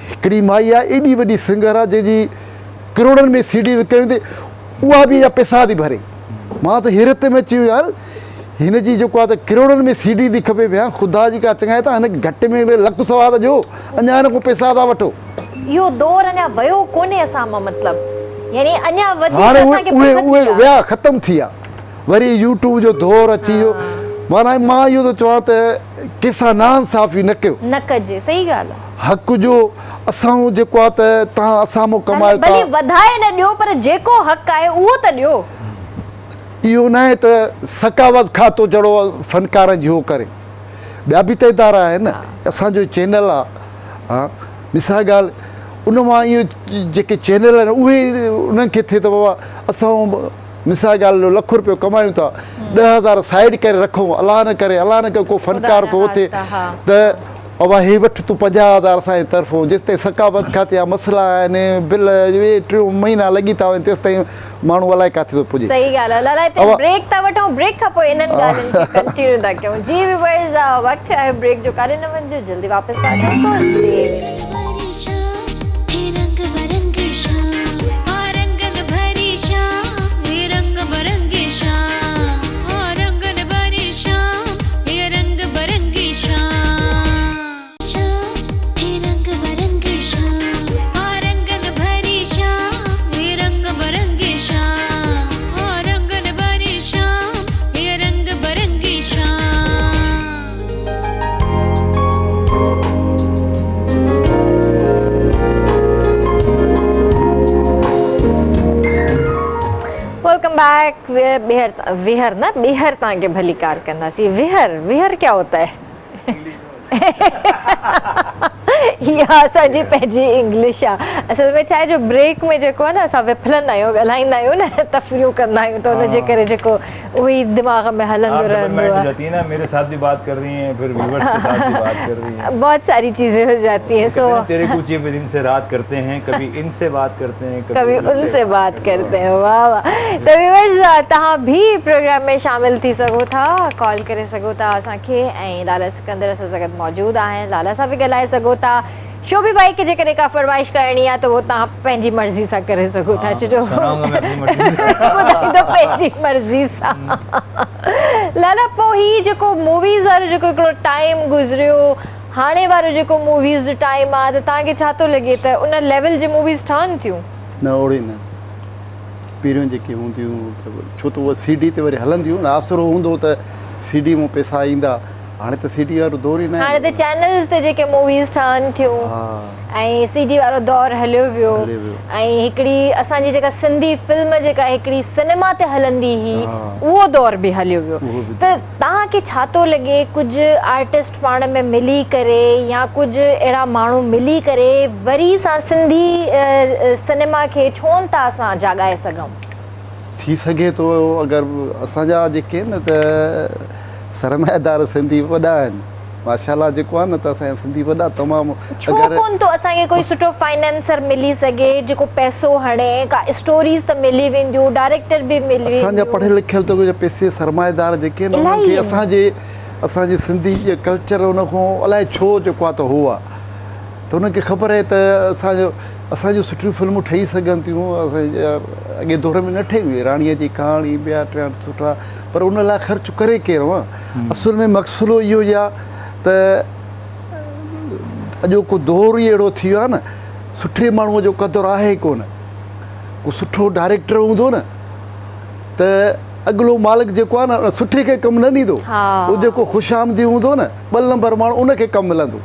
हिकिड़ी माई आहे एॾी वॾी सिंगर आहे जंहिंजी करोड़नि में सीडी विकिणी थी, उहा बि इहा पैसा थी भरे। मां त हैरत में अची वियो यार, हिन जी जेको आहे त करोड़नि में सीडी थी खपे पिया, ख़ुदा जी का चङाई त हिन घटि में लख सवा त ॾियो, अञा हिन खां पैसा था वठो। इहो दौर अञा वियो कोन्हे असां मां, मतिलबु यानी अञा हाणे उहे विया ख़तमु थी विया, वरी यूट्यूब जो दौर अची वियो। माना मां इहो थो चवां त कंहिंसां नाइंसाफ़ी न कयो, न कजे। सही ॻाल्हि आहे। हक़ जो असां जेको आहे त तव्हां असां मां कमायो भली वधाए न ॾियो, पर जेको हक़ आहे उहो त ॾियो। इहो न आहे त सकावत खातो जहिड़ो फ़नकारनि जो करे, ॿिया बि त इदारा आहिनि। असांजो चैनल आहे, हा मिसाल ॻाल्हि उन मां इहो जेके चैनल आहिनि उहे उन्हनि खे थिए त बाबा असां मिसाल ॻाल्हि लख रुपयो कमायूं था, 10,000 साइड करे रखूं, अलाह न करे को फ़नकार को थिए त बाबा हे वठि तूं 50,000 असांजे तरफ़ो, जेसिताईं सकावत खाते जा मसइला आहिनि, बिल 2 महीना लॻी था वञनि, तेसिताईं माण्हू अलाए किथे थो पुॼे। सही ॻाल्हि आहे। लाला हिते ब्रेक था वठूं, ब्रेक खां पोइ इन्हनि ॻाल्हियुनि खे कंटिन्यू था कयूं। जी व्यूअर्स, वक़्तु आहे ब्रेक जो, काॾे न वञिजो, जल्दी वापसि था अचूं। बैक। विहर ना बिहर तव्हांखे भली कार कंदासीं। विहर क्या होता है? इहा असांजी पंहिंजी इंग्लिश आहे। असल में छा आहे जो ब्रेक में जेको आहे न असां विफलंदा आहियूं, ॻाल्हाईंदा आहियूं न, तफ़रियूं कंदा आहियूं, त हुनजे करे जेको उहो ई दिमाग़ में हलंदो रहंदो आहे। ना मेरे साथ भी बात कर रही हैं, फिर व्यूअर्स के साथ भी बात कर रही हैं, बहुत सारी चीजें हो जाती हैं। सो तेरे कुछ दिन से रात करते हैं, कभी इनसे बात करते हैं, कभी उनसे बात करते हैं। वाह वाह। तो व्यूअर्स तव्हां भी प्रोग्राम में शामिल थी सघो था, कॉल करे सघो था असांखे, ऐं लाला सिकंदर असां सां गॾु मौजूदु आहिनि, लाला सां बि ॻाल्हाए सघो था। शोभी भाई के जेकॾहिं का फरमाइश करणी आहे त उहो तव्हां पंहिंजी मर्ज़ी सां करे सघो था। छो पंहिंजी मर्ज़ी सां। लाला पोइ ही जेको मूवीज़ वारो जेको हिकिड़ो टाइम गुज़रियो, हाणे वारो जेको मूवीज़ जो टाइम आहे, त तव्हांखे छा थो लॻे त उन लेवल जी मूवीज़ ठहनि थियूं? न ओड़ी न, पहिरियों जेके हूंदियूं छो त उहा सीडी ते वरी हलंदियूं, आसरो हूंदो त सीडी मां पैसा ईंदा, हाणे त सीडी वारो दौर ई न आहे। हाणे त चैनल्स ते जेके मूवीज़ ठहनि थियूं ऐं सीडी वारो दौर हलियो वियो, ऐं हिकिड़ी असांजी जेका सिंधी फिल्म जेका हिकिड़ी सिनेमा ते हलंदी हुई, उहो दौर बि हलियो वियो। त तव्हांखे छा थो लॻे, कुझु आर्टिस्ट पाण में मिली करे या कुझु अहिड़ा माण्हू मिली करे वरी सां सिंधी सिनेमा खे छो था असां जाॻाए सघूं? थी सघे थो अगरि असांजा जेके न त सरमाएदार सिंधी वॾा आहिनि, माशाल्लाह जेको आहे न त असांजा सिंधी वॾा तमामु। छो कोन थो असांखे कोई सुठो फाइनेंसर मिली सघे जेको पैसो हणे, का स्टोरीज़ त मिली वेंदियूं, डायरेक्टर बि मिली वेंदियूं। असांजा पढ़ियल लिखियल त कुझु पैसे सरमाएदार जेके न उन्हनि खे असांजे सिंधी जे कल्चर उनखां अलाए छो जेको आहे त हो आहे, त उनखे ख़बर आहे त असांजूं सुठियूं फिल्मूं ठही सघनि थियूं। अॻे दौर में न ठही, राणीअ जी कहाणी, ॿिया टिया सुठा, पर उन लाइ ख़र्चु करे केरु आहे? असुल में मक़सदो इहो ई आहे त अॼोको दौर ई अहिड़ो थी वियो आहे न, सुठे माण्हूअ जो क़दुरु आहे कोन। को सुठो डायरेक्टर हूंदो न त अॻिलो मालिक जेको आहे न सुठे खे कमु न ॾींदो, उहो जेको ख़ुशामदी हूंदो न 2 नंबर माण्हू उनखे कमु मिलंदो,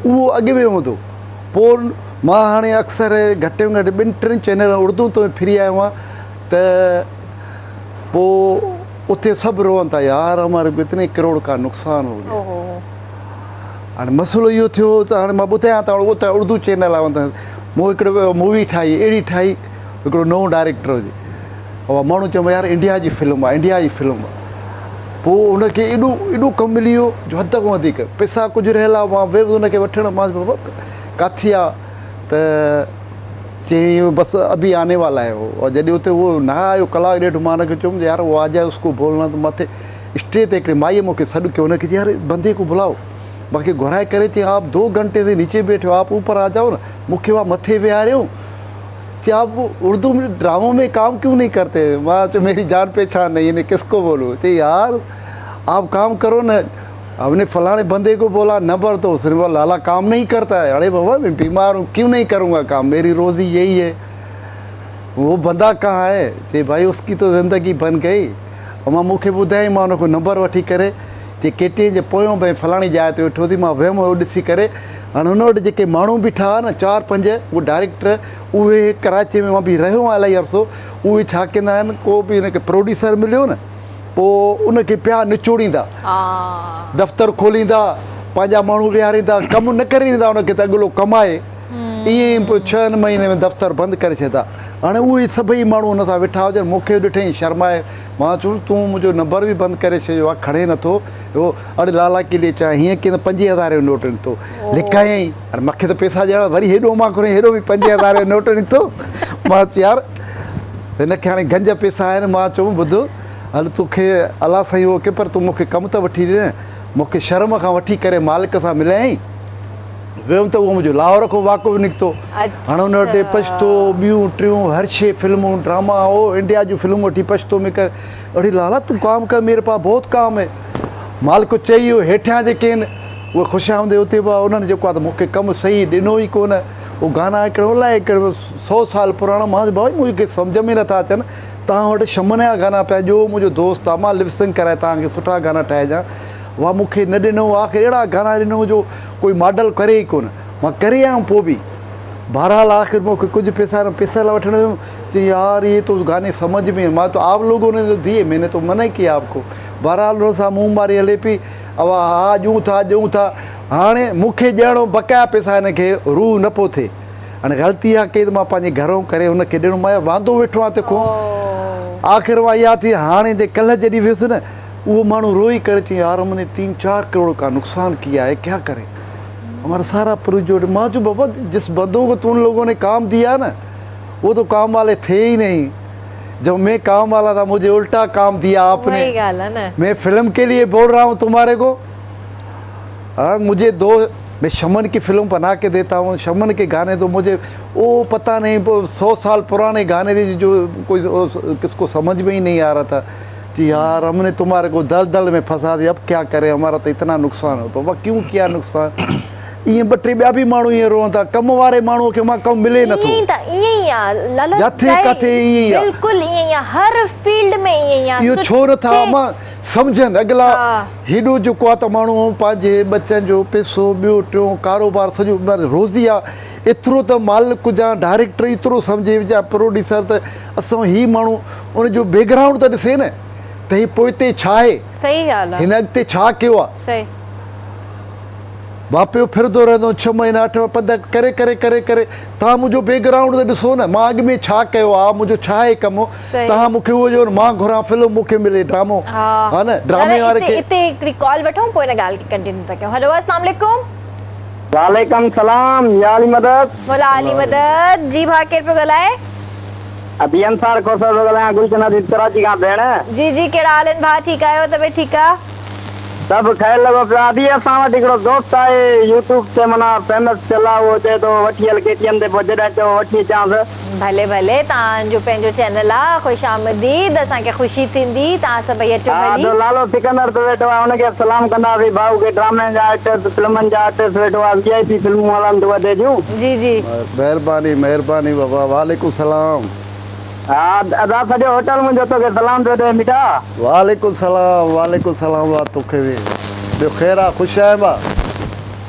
उहो अॻु में हूंदो। पोइ मां हाणे अक्सर घटि में घटि 2-3 चैनल उर्दू तो फिरी आयो आहियां, त पोइ उते सभु रोअनि था, यार हमारे को इतने करोड़ का नुक़सान हो गया। हाणे मसइलो इहो थियो त हाणे मां ॿुधायां त उहो त उर्दू चैनल आहे त मूं हिकिड़ो मूवी ठाही अहिड़ी ठाही हिकिड़ो नओं डायरेक्टर हुजे उहा माण्हू चवंदो यार इंडिया जी फिल्म आहे इंडिया जी फिल्म आहे पोइ उनखे एॾो कमु मिली वियो जो हद खां वधीक पैसा कुझु रहियल आहे मां बि उनखे वठणु मां किथे आहे त चई बसि अभी आने वाला है वो और जॾहिं उते उहो न आयो कलाक ॾेढ मां हुनखे चयुमि यार वो आ जाए उसको बोलना त मथे स्टेज ते हिकिड़ी माईअ मूंखे सॾु कयो हुनखे यार बंदे को बुलाओ बाक़ी घुराए करे चई आप 2 घंटे से नीचे बैठे हो आप ऊपर आ जाओ ना मूंखे वहाँ मथे विहारे हो कि आप उर्दू में ड्रामों में काम क्यों नहीं करते मां चयो मेरी जान पहचान नहीं है किसको बोलूँ चई यार आप काम करो ना हमने फलाने बंदे को बोला नंबर तो उसने बोला लाला काम नहीं करता है अरे बाबा मैं बीमार हूँ क्यों नहीं करूँगा काम मेरी रोज़ी यही है वो बंदा कहाँ है चई भाई उसकी तो ज़िंदगी बन गई और मां मूंखे ॿुधाई मां उनखां नंबर वठी करे चई केटीअ जे पोयों भाई फलाणी जाइ ते वेठो थी मां वियुमि उहो ॾिसी करे हाणे हुन वटि जेके माण्हू बीठा हुआ न 4-5 उहे डायरेक्टर उहे कराची में मां बि रहियो आहियां इलाही अरसो उहे छा कंदा आहिनि को बि हिनखे प्रोड्यूसर मिलियो न पोइ उनखे पिया निचोड़ींदा दफ़्तर खोलींदा पंहिंजा माण्हू विहारींदा कमु न करे ॾींदा उनखे त अॻिलो कमाए ईअं ई पोइ 6 महीने में दफ़्तर बंदि करे छॾंदा हाणे उहे सभई माण्हू हुन सां वेठा हुजनि मूंखे ॾिठईं शर्माए मां चयो तूं मुंहिंजो नंबर बि बंदि करे छॾियो आहे खणे नथो उहो अड़े लाला के ॾे चाहे हीअं की 5000 जो नोट निकितो लिकायईं हाणे मूंखे त पैसा ॾियणा वरी हेॾो मां घुराई हेॾो बि 5000 जो नोट निकितो मां चयो यार हिनखे हाणे गंज पैसा आहिनि मां चयो ॿुधो हल तोखे अलाह साईं उहो के पर तूं मूंखे कमु त वठी ॾे मूंखे शर्म खां वठी करे मालिक सां मिलायईं वियुमि त उहो मुंहिंजो लाहौर खां वाक़ुफ़ निकितो हाणे हुन वटि पछतो ॿियूं टियूं हर शइ फिल्मूं ड्रामा हो इंडिया जूं फिल्मूं वठी पछतो में कर अरे लाला तूं काम कर मेरे पास बहुत काम है मालिक चई वियो हेठियां जेके आहिनि उहे ख़ुशि हूंदे उते बि उन्हनि जेको आहे त मूंखे कमु सही ॾिनो ई कोन उहो गाना हिकिड़ो अलाए हिकिड़ो 100 साल पुराणा मां भाई मुंहिंजे सम्झ में नथा अचनि तव्हां वटि शमन जा गाना पिया ॾियो मुंहिंजो दोस्त आहे मां लिपसिंग कराए तव्हांखे सुठा गाना ठाहे ॾियां उहा मूंखे न ॾिनो आख़िर अहिड़ा गाना ॾिनो जो कोई मॉडल करे ई कोन मां करे आयुमि पोइ बि बहरहाल आख़िर मूंखे कुझु पैसा लाइ वठणु वियुमि चई यार ये तो गाने समझ में मां तो आप लोगों ने तो दिए मैंने तो मना ही किया आपको बहरहाल हुन सां मुंहुं मारी हले पई अवा हा ॾियूं था हाणे मूंखे ॾियणो बक़ाया पैसा हिनखे रूह न पियो थिए हाणे ग़लती आहे कई त मां पंहिंजे घरों करे हुनखे ॾियणो मां वांदो वेठो आहे तंहिंखां आख़िर मां इहा थी हाणे जे कल्ह जॾहिं वियुसि न वो मानू रोई कर चई यार हमने 3-4 करोड़ का नुकसान किया है क्या करें हमारा सारा प्रोजेक्ट माँ जो बाबा जिस बंदों को तुम लोगों ने काम दिया ना वो तो काम वाले थे ही नहीं जब मैं काम वाला था मुझे उल्टा काम दिया आपने मैं फिल्म के लिए बोल रहा हूँ तुम्हारे को मुझे मैं शमन की फिल्म बना के देता हूँ शमन के गाने तो मुझे वो पता नहीं 100 साल पुराने गाने थे जो कोई किसको समझ में ही नहीं आ रहा था कि यार हमने तुम्हारे को दल में फंसा दिया अब क्या करें हमारा तो इतना नुकसान हो बाबा क्यों किया नुकसान ईअं 2-3 ॿिया बि माण्हू ईअं रोअनि था कम वारे माण्हूअ खे मां कमु मिले नथो बिल्कुलु ईअं ई आहे हर फील्ड में ईअं ई आहे इहो छो नथा मां सम्झनि अॻिला हेॾो जेको आहे त माण्हू पंहिंजे बच्चनि जो पैसो ॿियो टियों कारोबार सॼो रोज़ी आहे एतिरो त मालिक जा डायरेक्टर एतिरो सम्झे या प्रोड्यूसर त असां ही माण्हू उनजो बैकग्राउंड त ॾिसे न त ही पोइ हिते छा आहे सही ॻाल्हि आहे हिन अॻिते छा कयो आहे सही वापियो फिरंदो रहंदो 6 महीना 8 पंध करे करे करे करे तव्हां मुंहिंजो बैकग्राउंड त ॾिसो न मां अॻु में छा कयो आहे मुंहिंजो छा आहे कमु तव्हां मूंखे उहो ॾियो मां घुरां फिल्म मूंखे मिले ड्रामो हा न ड्रामे वारे खे हिते हिकिड़ी कॉल वठूं पोइ हिन ॻाल्हि खे कंटिन्यू था कयूं हेलो अस्सलाम वालेकुम वालेकुम सलाम या अली मदद मौला अली मदद जी भा केरु पियो ॻाल्हाए अभी अंसार को सर ॻाल्हायां गुलशन जी कराची खां भेण जी जी कहिड़ा हाल आहिनि भाउ ठीकु आहियो तबियत ठीकु आहे सब ख़ैर लॻो पियो अभी असां वटि हिकिड़ो दोस्त आहे यूट्यूब ते माना फेमस चला उहो चए थो वठी हल केटीएम ते पोइ जॾहिं चयो वठी अचांसि भले भले तव्हांजो पंहिंजो चैनल आहे ख़ुशि आमदीद असांखे ख़ुशी थींदी तव्हां सभई अचो भली लालो सिकंदर ते वेठो आहे हुनखे सलाम कंदासीं भाऊ खे ड्रामे जा आर्टिस्ट फिल्मनि जा आर्टिस्ट वेठो आहे VIP फिल्मूं हलनि थियूं वधे जूं जी जी महिरबानी बाबा वालेकुम सलाम हा अदा सॼो होटल मुंहिंजो तोखे सलाम थो ॾे मिठा वालेकुम सलाम वाह तोखे बि ॿियो ख़ैरु आहे ख़ुशि आहे बा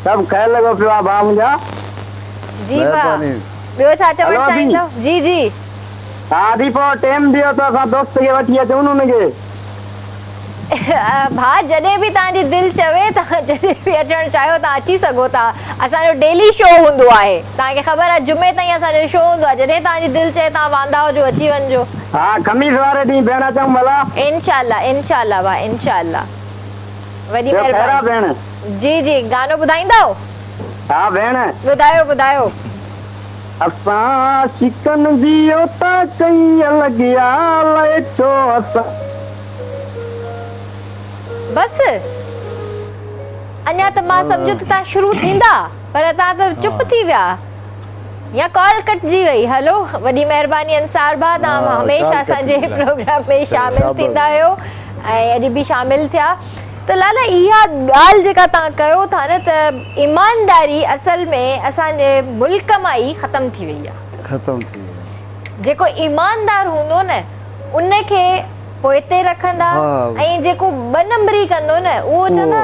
सभु ख़ैर लॻो पियो आहे भाउ मुंहिंजा जी ॿियो छा चवणु चाहींदव जी जी हा दी पोइ टाइम ॾियो त असां दोस्त खे वठी अचूं न हुनखे भाउ जॾहिं बि तव्हांजी दिलि चवे तव्हां जॾहिं बि अचणु चाहियो तव्हां अची सघो था। असांजो डेली शो हूंदो आहे, तव्हांखे ख़बर आहे जुमे ताईं असांजो शो हूंदो आहे। जॾहिं तव्हांजी दिलि चए तव्हां वांदा हुजो अची वञिजो। हा खमीस वारे ॾींहुं भेण अचूं भला। इंशाल्लाह इंशाल्लाह भाउ इंशाल्लाह। वॾी खैरा महिरबानी। भेण। जी जी गानो ॿुधाईंदव? हा भेण ॿुधायो ॿुधायो। असां शिकन जी ओता कई लॻिया लए छो असां बस अञा त मां सम्झो त तव्हां शुरू थींदा पर तव्हां त चुप थी विया या कॉल कटजी वई। हलो वॾी महिरबानी अंसार भाउ, तव्हां हमेशह असांजे प्रोग्राम में शामिल थींदा आहियो ऐं अॼु बि शामिल थिया। त लाला इहा ॻाल्हि जेका तव्हां कयो था न त ईमानदारी असल में असांजे मुल्क मां ई ख़तम थी वई आहे। ख़तम थी विया। जेको ईमानदार हूंदो न उनखे पोइते रखंदा ऐं जेको ॿ नंबरी कंदो न उहो चवंदा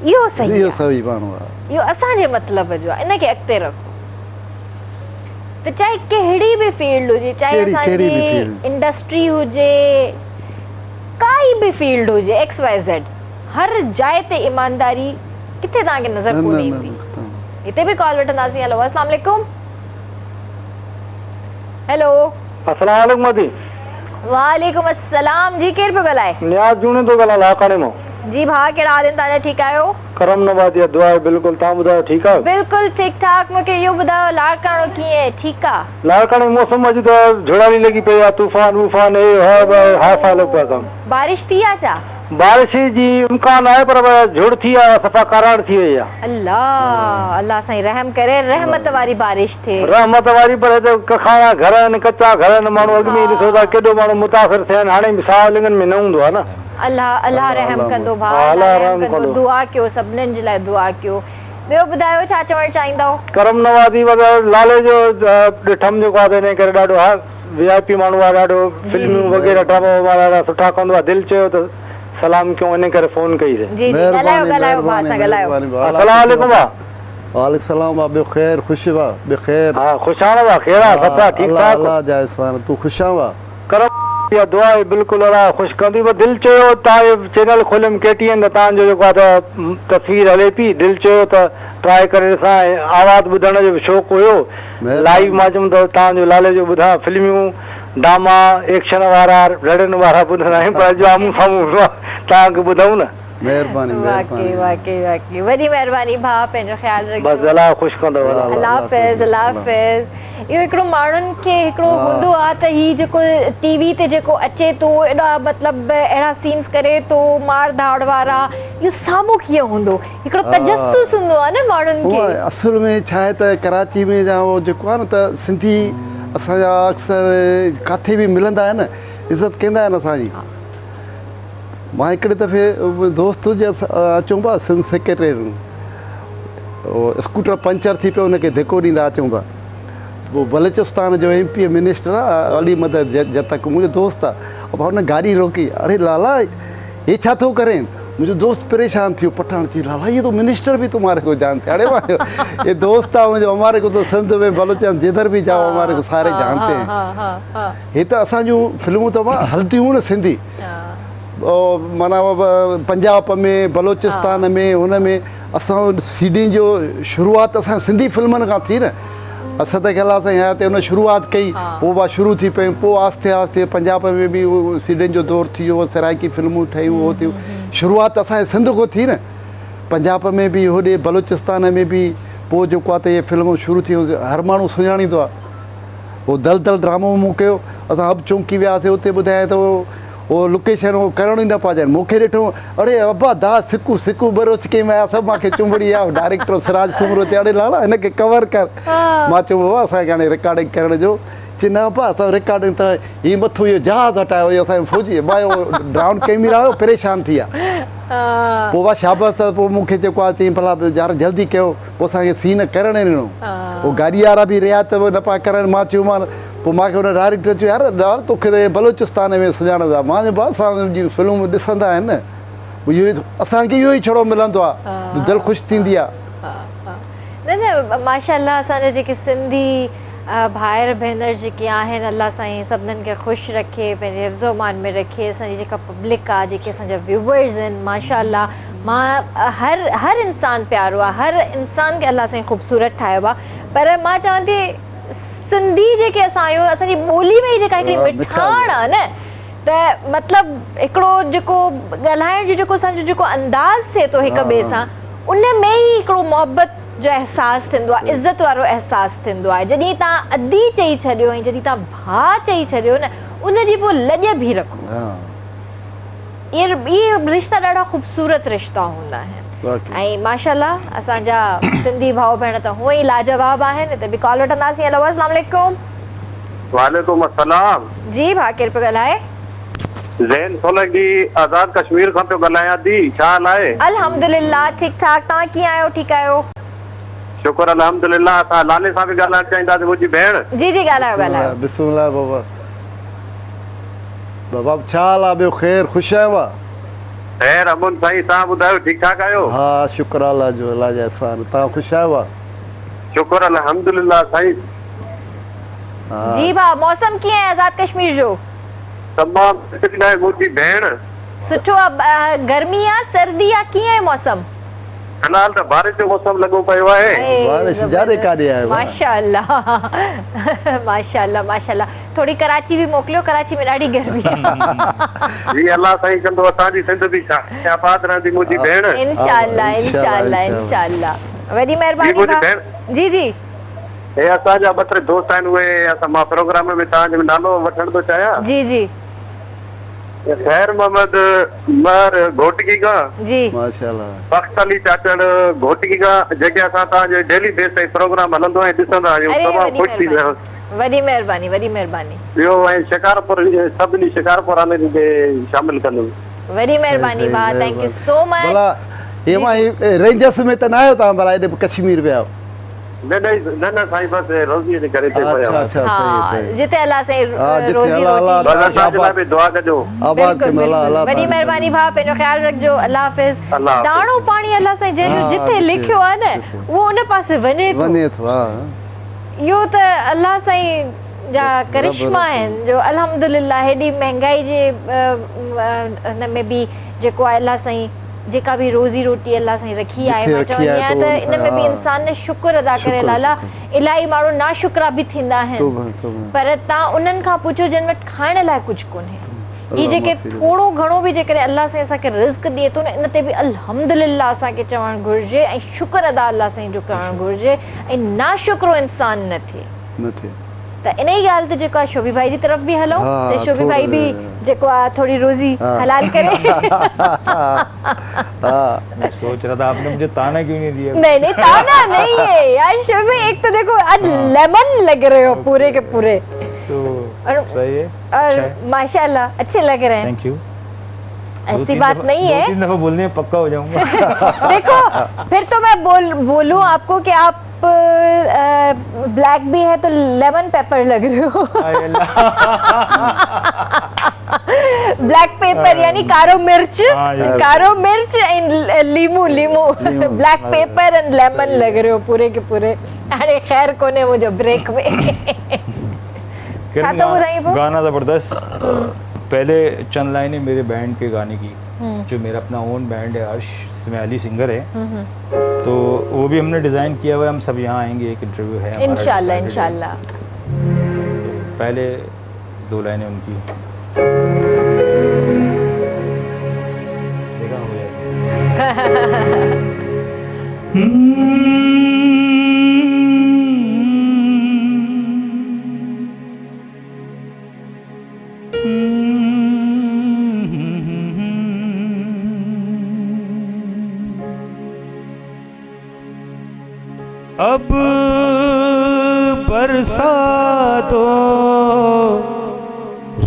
इहो सही इहो सही माण्हू आहे, इहो असांजे मतिलब जो आहे, इनखे अॻिते रखो। त चाहे कहिड़ी बि फील्ड हुजे, चाहे असांजी इंडस्ट्री हुजे, काई बि फील्ड हुजे, XYZ, हर जाइ ते ईमानदारी किथे तव्हांखे नज़र कोन ईंदी। हिते बि कॉल वठंदासीं। हेलो अस्सलाम वालेकुम। हेलो अस्सलाम वालेकुम मोदी। वालेकुम अस्सलाम। जी केरु पियो ॻाल्हाए? नियाज़ जूने तो ॻाल्हाए लाकाणे मां। जी भाउ कहिड़ा हाल आहिनि तव्हांजा? ठीकु आहियो? करम नवाज़ जी दुआ आहे बिल्कुलु। तव्हां ॿुधायो ठीकु आहे? बिल्कुलु ठीकु ठाक। मूंखे इहो ॿुधायो लाड़काणो कीअं आहे? ठीकु आहे? लाड़काणे मौसम अॼु त झुड़ानी लॻी पई आहे, तूफ़ान वूफ़ान हाय फाल पिया कमु। बारिश थी आहे छा? बारिश जी इम्कान आहे पर झुड़ थी आहे, सफ़ा कराड़ थी वई आहे। अल्लाह अल्लाह साईं रहम करे, रहमत वारी बारिश थिए। रहमत वारी पर हिते कखाया घर आहिनि, कचा घर आहिनि, माण्हू अॻु में ई ॾिसो था केॾो माण्हू मुतासिर थिया आहिनि। हाणे बि साह लिंगनि में न हूंदो आहे न। अल्लाह अल्लाह रहम कंदो भाउ, अल्लाह रहम कंदो। दुआ कयो, सभिनीनि जे लाइ दुआ कयो। ॿियो ॿुधायो छा चवणु चाहींदव? करम नवाज़ी वग़ैरह लाले जो ॾिठमि जेको आहे इन करे ॾाढो VIP माण्हू आहे, ॾाढो फिल्मूं वग़ैरह ड्रामा ॾाढा सुठा कंदो आहे। दिलि चयो त सलाम कयूं, इन करे फोन कई। जी जी ॻाल्हायो ॻाल्हायो भाउ सां ॻाल्हायो। अस्सलाम वालेकुम भाउ। वालेकुम सलाम भाउ। ॿियो ख़ैर ख़ुशि भाउ? ॿियो ख़ैर? हा ख़ुशि आहियो भाउ? ख़ैर आहे सभु ठीकु ठाक? अल्लाह जा एहसान। तूं ख़ुशि आहीं भाउ? करम इहा दुआ आहे बिल्कुलु अलाह ख़ुशि कंदी। दिलि चयो तव्हांजो चैनल खोलियमि KTN त तव्हांजो जेको आहे त तस्वीर हले पई। दिलि चयो त ट्राई करे ॾिसां। आवाज़ ॿुधण जो बि शौक़ु हुयो। लाइव मां चयुमि त तव्हांजो लाले जो ॿुधां फिल्मियूं ड्रामा एक्शन वारा रड़नि वारा ॿुधंदा आहियूं पर जो आम्हूं साम्हूं तव्हांखे ॿुधऊं न। महिरबानी वाकई वाकई वाकई वॾी महिरबानी भाउ, पंहिंजो ख़्यालु रखियो। बसि अलाह ख़ुशि कंदो। अल्लाह हाफ़िज़ अल्लाह हाफ़िज़। इहो हिकिड़ो माण्हुनि खे हिकिड़ो हूंदो आहे त हीउ जेको TV ते जेको अचे थो एॾा मतिलबु अहिड़ा सीन्स करे थो मार धाड़ वारा, इहो साम्हूं कीअं हूंदो? हिकिड़ो तजस्सुस हूंदो आहे न माण्हुनि खे। असल में छा आहे त कराची में जा उहो जेको आहे न त सिंधी असांजा अक्सर किथे बि मिलंदा आहिनि, इज़त कंदा आहिनि असांजी। मां हिकिड़े दफ़े दोस्त जे अचूं पिया सिंध सेक्रेटरी, स्कूटर पंचर थी पियो, हुनखे धिको ॾींदा अचूं पिया। पोइ बलूचिस्तान जो MP मिनिस्टर आहे अली मदद जतक, मुंहिंजो दोस्त आहे। हुन गाड़ी रोकी, अरे लाला हे छा थो करे? मुंहिंजो दोस्त परेशान थियो, पठान थी, लाला ये तो मिनिस्टर भी तुम्हारे को जानते। अरे वाह ये दोस्त आहे मुंहिंजो, हमारे को तो सिंध में बलूचिस्तान जिधर भी जाओ हमारे को सारे जानते हैं। हे त असांजूं फिल्मूं त हलंदियूं न सिंधी, माना पंजाब में बलूचिस्तान में हुन में असां CD जो शुरूआति असां सिंधी फिल्मनि खां थी न। असां त ख़्याल सां यहाँ ते हुन शुरूआति कई, पोइ उहा शुरू थी पियूं, पोइ आहिस्ते आहिस्ते पंजाब में बि उहो CD जो दौरु थी वियो, सराइकी फिल्मूं ठहियूं, उहो थियूं। शुरूआति असांजे सिंध खां थी न, पंजाब में बि होॾे बलूचिस्तान में बि पोइ जेको आहे त इहे फिल्मूं शुरू थियूं। हर माण्हू सुञाणींदो आहे। उहो दल ड्रामो मूं कयो, असां अब चौंकी वियासीं, उते ॿुधाए त उहो लोकेशन उहो करणु ई न पिया चाहिनि। मूंखे ॾिठो, अरे अब्बा दा सिकू सिकू बरोच के में सभु मूंखे चुंबड़ी आहे। डायरेक्टर सिराज सुमरो चयो, अरे लाला हिनखे कवर कर। मां चयो बाबा असांखे हाणे रिकॉर्डिंग करण जो। चई न अब्बा असां रिकॉर्डिंग त हीअ मथो इहो जहाज़ हटायो, इहो असांजो फ़ौजी मां ड्राउन कैमरा हुयो, परेशान थी विया। पोइ उहा शाबस त पोइ मूंखे जेको आहे चई भला यार जल्दी कयो, पोइ असांखे सीन करणु ॾिनो। पोइ गाॾी वारा बि रियायत न पिया करनि। मां चयोमांसि, पोइ मूंखे हुन डायरेक्टर चयो, यार तोखे त बलूचिस्तान में सुञाणंदा। मां चयो भाउ असां फिल्मूं ॾिसंदा आहिनि न, इहो असांखे इहो ई छड़ो मिलंदो आहे, दिलि ख़ुशि थींदी आहे। न न माशाअल्लाह असांजा जेके सिंधी भाइर भेनर जेके आहिनि अल्लाह साईं सभिनीनि खे ख़ुशि रखे, पंहिंजे हिफ़्ज़ो अमान में रखे। असांजी जेका पब्लिक आहे, जेके असांजा व्यूवर्स आहिनि, माशाअल्लाह मां हर इंसान प्यारो आहे, हर इंसान खे अल्लाह साईं ख़ूबसूरत ठाहियो आहे। पर मां चवां थी सिंधी जेके असां आहियूं, असांजी ॿोली में जेका हिकिड़ी मिठाण आहे न, त मतिलबु हिकिड़ो जेको ॻाल्हाइण जो जेको असांजो जेको अंदाज़ थिए थो हिक ॿिए सां, उन में ई हिकिड़ो मोहबत जो अहसासु थींदो आहे, इज़त वारो अहसासु थींदो आहे। जॾहिं तव्हां अदी चई छॾियो ऐं जॾहिं तव्हां भाउ चई छॾियो न, उनजी पोइ लॼ बि रखो। इहे रिश्ता ॾाढा ख़ूबसूरत रिश्ता हूंदा आहिनि। ऐं माशाअल्लाह असांजा सिंधी भाउ भेण त हूअं ई लाजवाब आहिनि। त बि कॉल वठंदासीं। हेलो अस्सलाम वालेकुम। वालेकुम अस्सलाम। जी भाउ, केरु पियो ॻाल्हाए? ज़ैन सोलंकी आज़ाद कश्मीर खां पियो ॻाल्हायां थी। छा हाल आहे? अल्हम्दुलिल्लाह ठीक ठाक। तव्हां कीअं आहियो? ठीकु आहियो? शुक्र अल्हम्दुलिल्लाह। असां लाले सां बि ॻाल्हाइण चाहींदासीं, मुंहिंजी भेण। जी जी ॻाल्हायो। बिस्मिल्लाह बाबा। बाबा छा हाल आहे? ॿियो ख़ैर, ख़ुशि आहियो? ख़ैर अमन साईं, तव्हां ॿुधायो ठीकु ठाक आहियो? हा शुक्र अल्लाह जो, अल्लाह जा एहसान। तव्हां ख़ुशि आहियो? शुक्र अल्हम्दुलिल्लाह साईं। जी भाउ, मौसम कीअं आहे आज़ाद कश्मीर जो? तमामु सुठी आहे मुंहिंजी भेण। सुठो आहे। गर्मी आहे, सर्दी आहे, कीअं आहे मौसम? फिलहाल त बारिश जो मौसम लॻो पियो आहे। बारिश जारे काॾे आहे? माशाअल्लाह माशाअल्लाह माशाअल्लाह। थोड़ी कराची भी मोकिलियो, कराची में ॾाढी गर्मी आहे। जी अल्लाह साईं कंदो, असांजी सिंध बि आबाद रहंदी मुंहिंजी भेण। इंशाअल्लाह इंशाअल्लाह इंशाअल्लाह। वॾी महिरबानी। जी जी। हे असांजा ॿ टे दोस्त आहिनि, उहे असां मां प्रोग्राम में तव्हांजो नालो वठण थो चाहियां। जी जी। खैर मोहम्मद मर घोटकी खां। जी माशाअल्लाह। बख्त अली चाचड़ घोटकी खां, जेके असां तव्हांजो डेली बेस ते प्रोग्राम हलंदो आहे ॾिसंदा आहियूं। तमामु ख़ुशि थी वियो। वॾी महिरबानी वॾी महिरबानी। ॿियो ऐं शिकारपुर, सभिनी शिकारपुर वारनि खे शामिल कंदो। वॾी महिरबानी भाउ, थैंक यू सो मच। भला हे मां रेंजर्स में त न आहियो तव्हां? भला हेॾे कश्मीर विया आहियो? न न साईं, बसि रोज़ीअ जे करे ते पिया। हाँ, जिते अल्लाह से रोज़ी रोटी। दुआ कजो। वॾी महिरबानी भाउ, पंहिंजो ख्यालु रखिजो। अल्लाह हाफ़िज़। दाणो पाणी अल्लाह साईं जंहिंजो जिथे लिखियो आहे न, उहो उन पासे वञे थो। इहो त अल्लाह साईं जा करिश्मा आहिनि, जो अल्हम्दुलिल्लाह हेॾी महांगाई जे हिन में बि जेको आहे अल्लाह साईं जेका भी रोज़ी रोटी अल्लाह साईं रखी आहे, मां चवंदी आहियां त इन में बि इंसान ने शुक्र अदा करे। लाला इलाही माण्हू नाशुक्रा बि थींदा आहिनि, पर तव्हां उन्हनि खां पुछो जिन वटि खाइण लाइ कुझु कोन्हे। ही जेके थोड़ो घणो बि जेकॾहिं अल्लाह साईं असांखे रिज़्क ॾिए थो न, इन ते बि अल्हम्दुलिल्लाह असांखे चवणु घुरिजे ऐं शुक्र अदा अल्लाह साईं जो करणु घुरिजे, ऐं नाशुक्रो इंसान न थिए। त इन ई ॻाल्हि ते जेको आहे शोभी भाई जी तरफ़ बि हलो, त शोभी भाई बि जेको आहे थोड़ी रोज़ी हलाल करे। मैं सोच रहा था आपने मुझे ताना क्यों नहीं दिया? नहीं ताना नहीं है यार शोभी भाई, एक तो देखो आज लेमन लग रहे हो पूरे के पूरे, तो सही है और माशाल्लाह अच्छे लग रहे हैं। Thank U. ऐसी बात नहीं है, 2-3 दफा बोलने में पक्का हो जाऊंगा। देखो फिर तो मैं बोलूं आपको कि आप ब्लैक भी है तो लेमन पेपर लग रहे हो। ब्लैक पेपर यानी कारो मिर्च, कारो मिर्च एंड लीमू ब्लैक पेपर एंड लेमन लग रहे हो पूरे के पूरे। अरे खैर कोने मुझे ब्रेक में गाना जबरदस्त। पहले चंद लाइनें मेरे बैंड के गाने की, जो मेरा अपना ओन बैंड है, अर्श इस्माइली सिंगर है, तो वो भी हमने डिज़ाइन किया हुआ है। हम सब यहाँ आएंगे, एक इंटरव्यू है इंशाल्लाह इंशाल्लाह। तो पहले 2 लाइनें उनकी देखा हो जाए। अब बरसा दो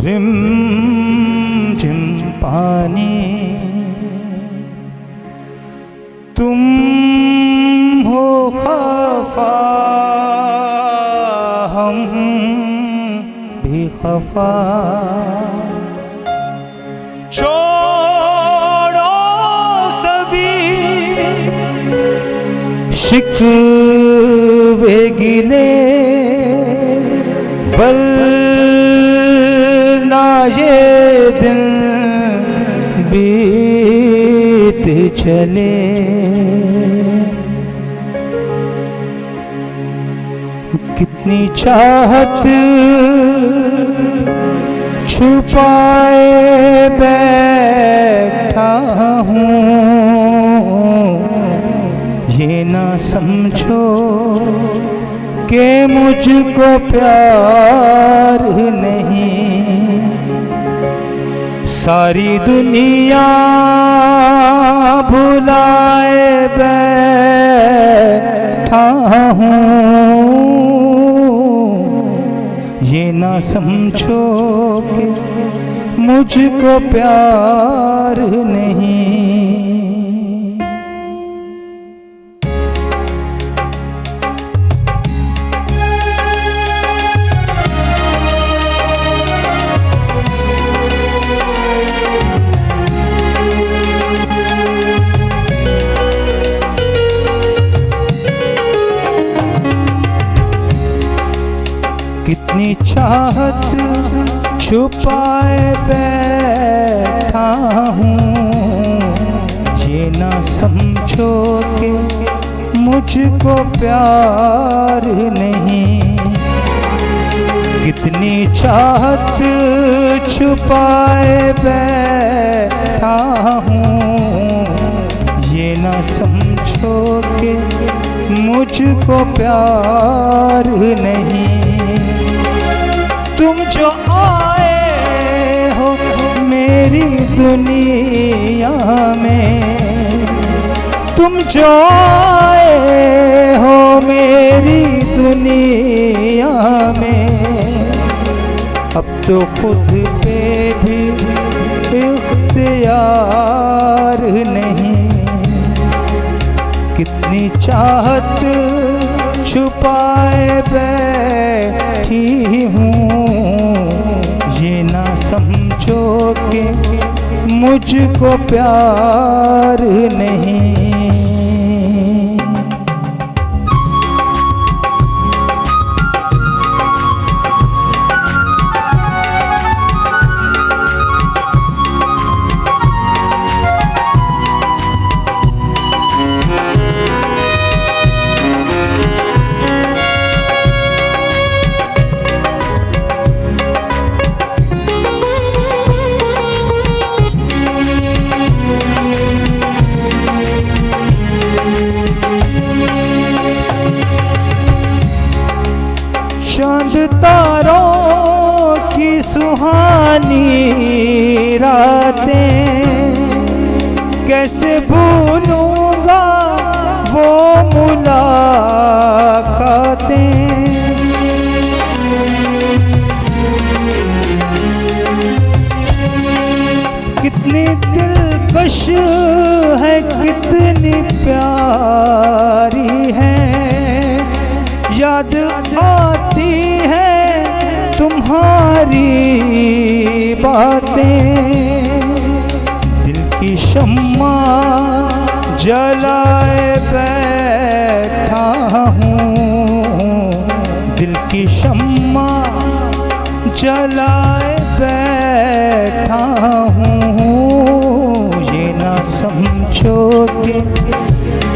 रिम झिम पानी, तुम हो खफा हम भी खफा, छोड़ो सभी शिकवे गिले, ये दिन बीत चले, कितनी चाहत छुपाए बैठा हूँ, ये ना समझो कि मुझको प्यार नहीं। सारी दुनिया भुलाए बैठा हूँ, ये ना समझो कि मुझको प्यार नहीं। कितनी चाहत छुपाए बैठा हूँ, ये ना समझो कि मुझको प्यार नहीं। कितनी चाहत छुपाए बैठा हूँ, ये ना समझो कि मुझको प्यार नहीं। तुम जो आए हो मेरी दुनिया में, तुम जो आए हो मेरी दुनिया में, अब तो खुद पे भी इख्तियार नहीं। कितनी चाहत छुपाए बैठी हूँ, ये ना समझो कि मुझको प्यार नहीं। चांद तारों की सुहानी रातें, कैसे भूलूंगा वो मुलाकातें। कितनी दिलकश है, कितनी प्यारी है, याद आती है तुम्हारी बातें। दिल की शम्मा जलाए बैठा हूँ, दिल की शम्मा जलाए बैठा हूँ, ये ना समझो कि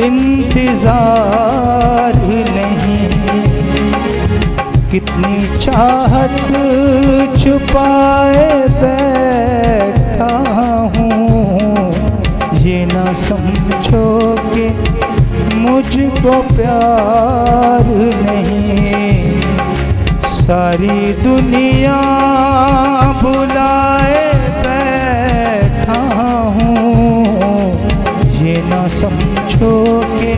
इंतजार नहीं। कितनी चाहत छुपाए बैठा हूँ, ये ना समझो कि मुझको प्यार नहीं। सारी दुनिया भुलाए बैठा हूँ, ये ना समझो कि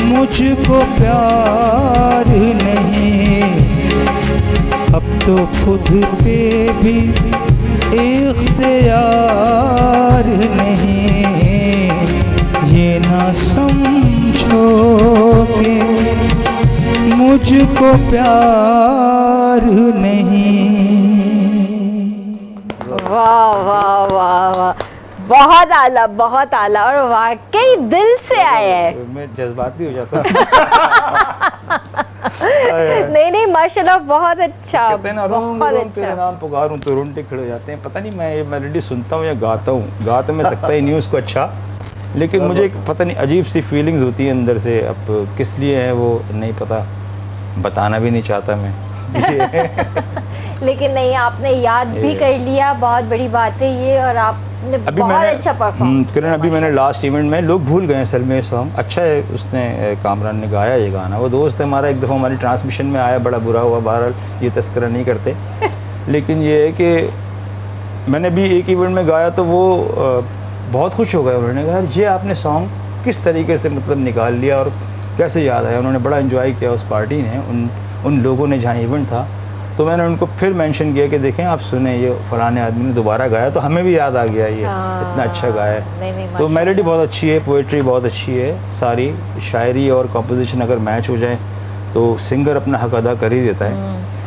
मुझको प्यार नहीं। अब तो खुद पे भी इख्तियार नहीं, ये ना समझो कि मुझको प्यार नहीं। वाह वाह वाह वाह, बहुत आला, बहुत आला, और वाकई दिल से आया है। मैं जज्बाती हो जाता नहीं नहीं माशाल्लाह बहुत अच्छा, कहते हैं ना रोंग बहुत रोंग तेरे अच्छा। नाम पुकारूं तो रोंगटे खड़े हो जाते हैं। पता नहीं मैं ये मेलोडी सुनता हूँ या गाता हूँ, गा तो मैं सकता ही नहीं उसको अच्छा, लेकिन मुझे एक पता नहीं अजीब सी फीलिंग्स होती है अंदर से। अब किस लिए है वो नहीं पता, बताना भी नहीं चाहता मैं। लेकिन नहीं, आपने याद भी कर लिया, बहुत बड़ी बात है ये, और आपने अभी बहुत मैंने अच्छा परफॉर्म किरण, अभी मैंने लास्ट इवेंट में, लोग भूल गए असल में सॉन्ग अच्छा है, उसने कामरान ने गाया ये गाना। वो दोस्त है हमारा, एक दफ़ा हमारी ट्रांसमिशन में आया, बड़ा बुरा हुआ, बहरहाल ये तस्करा नहीं करते। लेकिन ये है कि मैंने भी एक इवेंट में गाया तो वो बहुत खुश हो गए। उन्होंने कहा जी आपने सॉन्ग किस तरीके से मतलब निकाल लिया और कैसे याद आया। उन्होंने बड़ा इन्जॉय किया उस पार्टी ने, उन लोगों ने जहाँ इवेंट था। तो मैंने उनको फिर मेंशन किया कि देखें आप सुने ये फलाने आदमी ने दोबारा गाया, तो हमें भी याद आ गया ये इतना अच्छा गाया नहीं, है। तो मेलोडी बहुत अच्छी है, पोइट्री बहुत अच्छी है, सारी शायरी और कंपोजिशन अगर मैच हो जाए तो सिंगर अपना हक अदा कर ही देता है।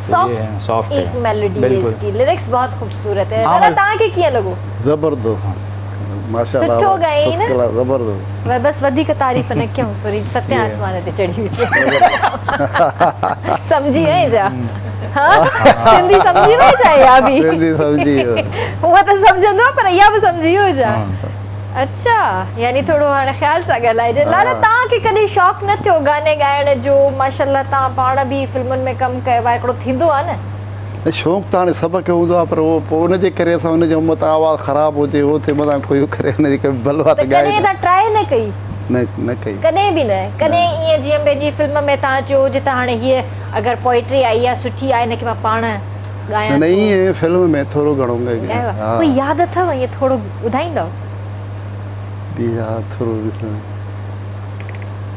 तो ये है, सॉफ्ट एक है मेलोडी है बिल्कुल। इसकी, लिरिक्स बहुत खूबसूरत है। हाँ, मतलब तव्हां खे कीअं लॻो? ज़बरदस्त माशाल्लाह, सुठो ॻायई न? फर्स्ट क्लास, ज़बरदस्त। मैं बस वधीक तारीफ़ न कयूं, सॉरी सत्य आसमान ते चढ़ी हुई। समझी है जा? हाँ सिंधी समझी वई छा या बि? सिंधी समझी वियो। हूअं त सम्झंदो पर इहा बि सम्झी वियो छा? अच्छा, यानी थोड़ो हाणे ख़्याल सां ॻाल्हाइजे। लाला तव्हांखे कॾहिं शौक़ु न थियो गाने ॻाइण जो? माशाल्लाह तव्हां पाण बि फिल्मुनि में कमु कयो आहे, हिकिड़ो थींदो आहे न? शौक़ु त हाणे सभु खे हूंदो आहे, पर उहो पोइ उनजे करे असां उनजो मत आवाज़ु ख़राबु हुजे उहो थिए मथां कोई करे उनजी कभी बलवा त त ॻाए कॾहिं तव्हां ट्राई न कई? न कई कॾहिं बि न? कॾहिं ईअं जीअं पंहिंजी फिल्म में तव्हां चयो जितां हाणे हीअ अगरि पोइट्री आई आहे सुठी आहे, हिनखे मां पाण ॻायां? न ईअं फिल्म में थोरो घणो ॻायो आहे। हा कोई यादि अथव ईअं थोरो ॿुधाईंदव? थोरो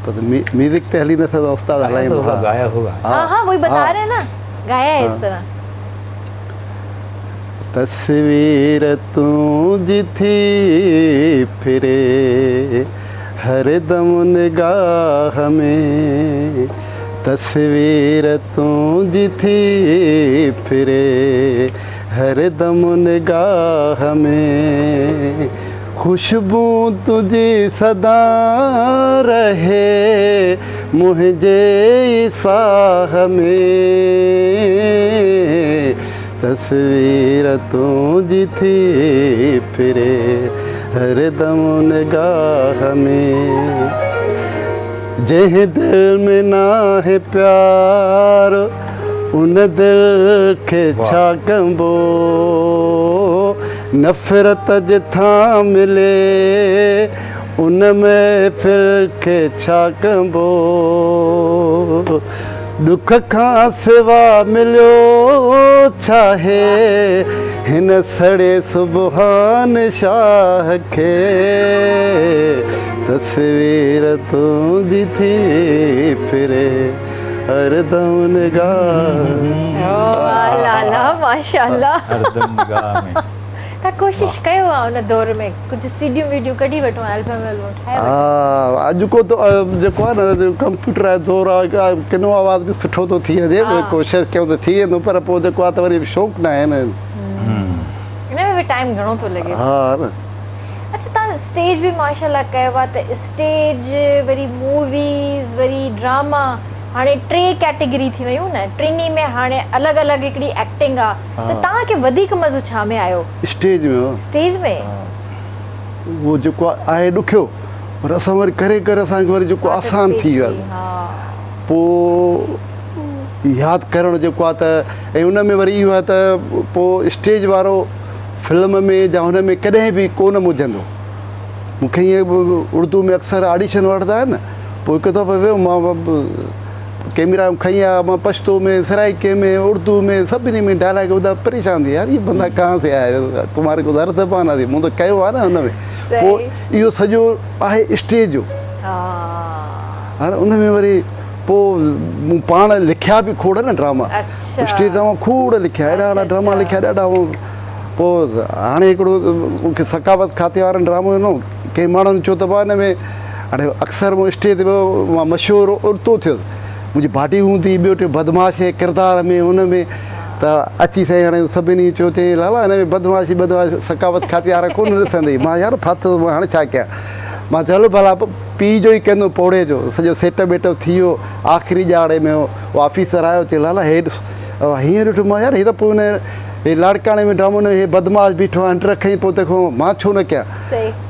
पर म्यूज़िक ते हली न सघंदा, उस्ताद हलाईंदो। हा गाया होगा। हाँ हाँ वही बता रहे हैं ना, गाया है इस तरह। तस्वीर तुझी थी फिरे हर दम निगाह में, तस्वीर तुझी थी फिरे हर दम निगाह में, खुशबू तुझी सदा रहे मुझे साह में, तस्वीर तुझी थी फिरे हर दम निगाह में, जह दिल में ना है प्यार उन दिल के छा कबो, नफ़रत जिथा मिले उन में फिर के छा कबो, दुख खां सिवा मिलियो चाहे हिन सड़े सुबहान शाह खे, तस्वीर तुझी थी फिरे हर दम निगाह। वाह लाला माशाल्लाह। हरदम निगाह में। तव्हां कोशिश कयो आहे उन दौर में कुझु सीडियूं वीडियूं कढी वठो, एल्बम ठाहे वठो? हा अॼुको त जेको आहे न कंप्यूटर आहे दौर आहे, किनो आवाज़ बि सुठो थो थी वञे, कोशिशि कयूं त थी वेंदो, पर पोइ जेको आहे त वरी शौक़ु न आहे न, हिन में बि टाइम घणो थो लॻे। हा न। अच्छा तव्हां स्टेज बि माशाल्लाह कयो आहे, त स्टेज वरी मूवीज़ वरी ड्रामा, हाणे टे कैटेगरी थी वियूं न, टिनी में हाणे अलॻि अलॻि हिकिड़ी एक्टिंग आहे, त तव्हांखे वधीक मज़ो छा में आयो? स्टेज में। स्टेज में उहो जेको आहे ॾुखियो, पर असां वरी करे करे असांखे वरी जेको आसान थी वियो आहे, पोइ यादि करणु जेको आहे त, ऐं उन में वरी इहो आहे त पोइ स्टेज वारो फिल्म में या हुन में कॾहिं बि कोन मुझंदो। मूंखे ईअं उर्दू में अक्सर ऑडिशन वठंदा आहिनि न, पोइ हिकु दफ़ो वियो मां कैमरा खई आहे, मां पश्तो में, सराइके में, उर्दू में, सभिनी में डायलॉग ॿुधा, परेशान थी यार ये बंदा कहाँ से आया, तुम्हारे को दर्द पाना थी, मूं त कयो आहे न हुन में। पोइ इहो सॼो आहे स्टेज जो, हाणे उन में वरी पोइ मूं पाण लिखिया बि खोड़ न ड्रामा, स्टेज ड्रामा खोड़ लिखिया, अहिड़ा ड्रामा लिखिया ॾाढा। पोइ हाणे हिकिड़ो मूंखे सकावत खाते वारनि ड्रामो ॾिनो, कंहिं माण्हुनि चयो त भाउ हिन में हाणे अक्सर मूं स्टेज ते मां मशहूरु उर्तो थियो, मुंहिंजी भाटी हूंदी, ॿियो टियों बदमाश जे किरदार में, हुन में त अची साईं हाणे सभिनी चयो चई लाला हिन में बदमाशी सकावत खाते वारा कोन ॾिसंदई। मां यार फाथो, मां हाणे छा कयां। मां चलो भला पीउ जो ई कंदो पोड़े जो सॼो सेट बेटो थी वियो आख़िरी ॼाणे में उहो ऑफिसर आयो चयो लाला हे हीअं ॾिठो मां यार हीअ त पोइ हे लाड़काणे में ड्रामो हे बदमाश बीठो आहे अंडर रखई पोइ तंहिंखां मां छो न कयां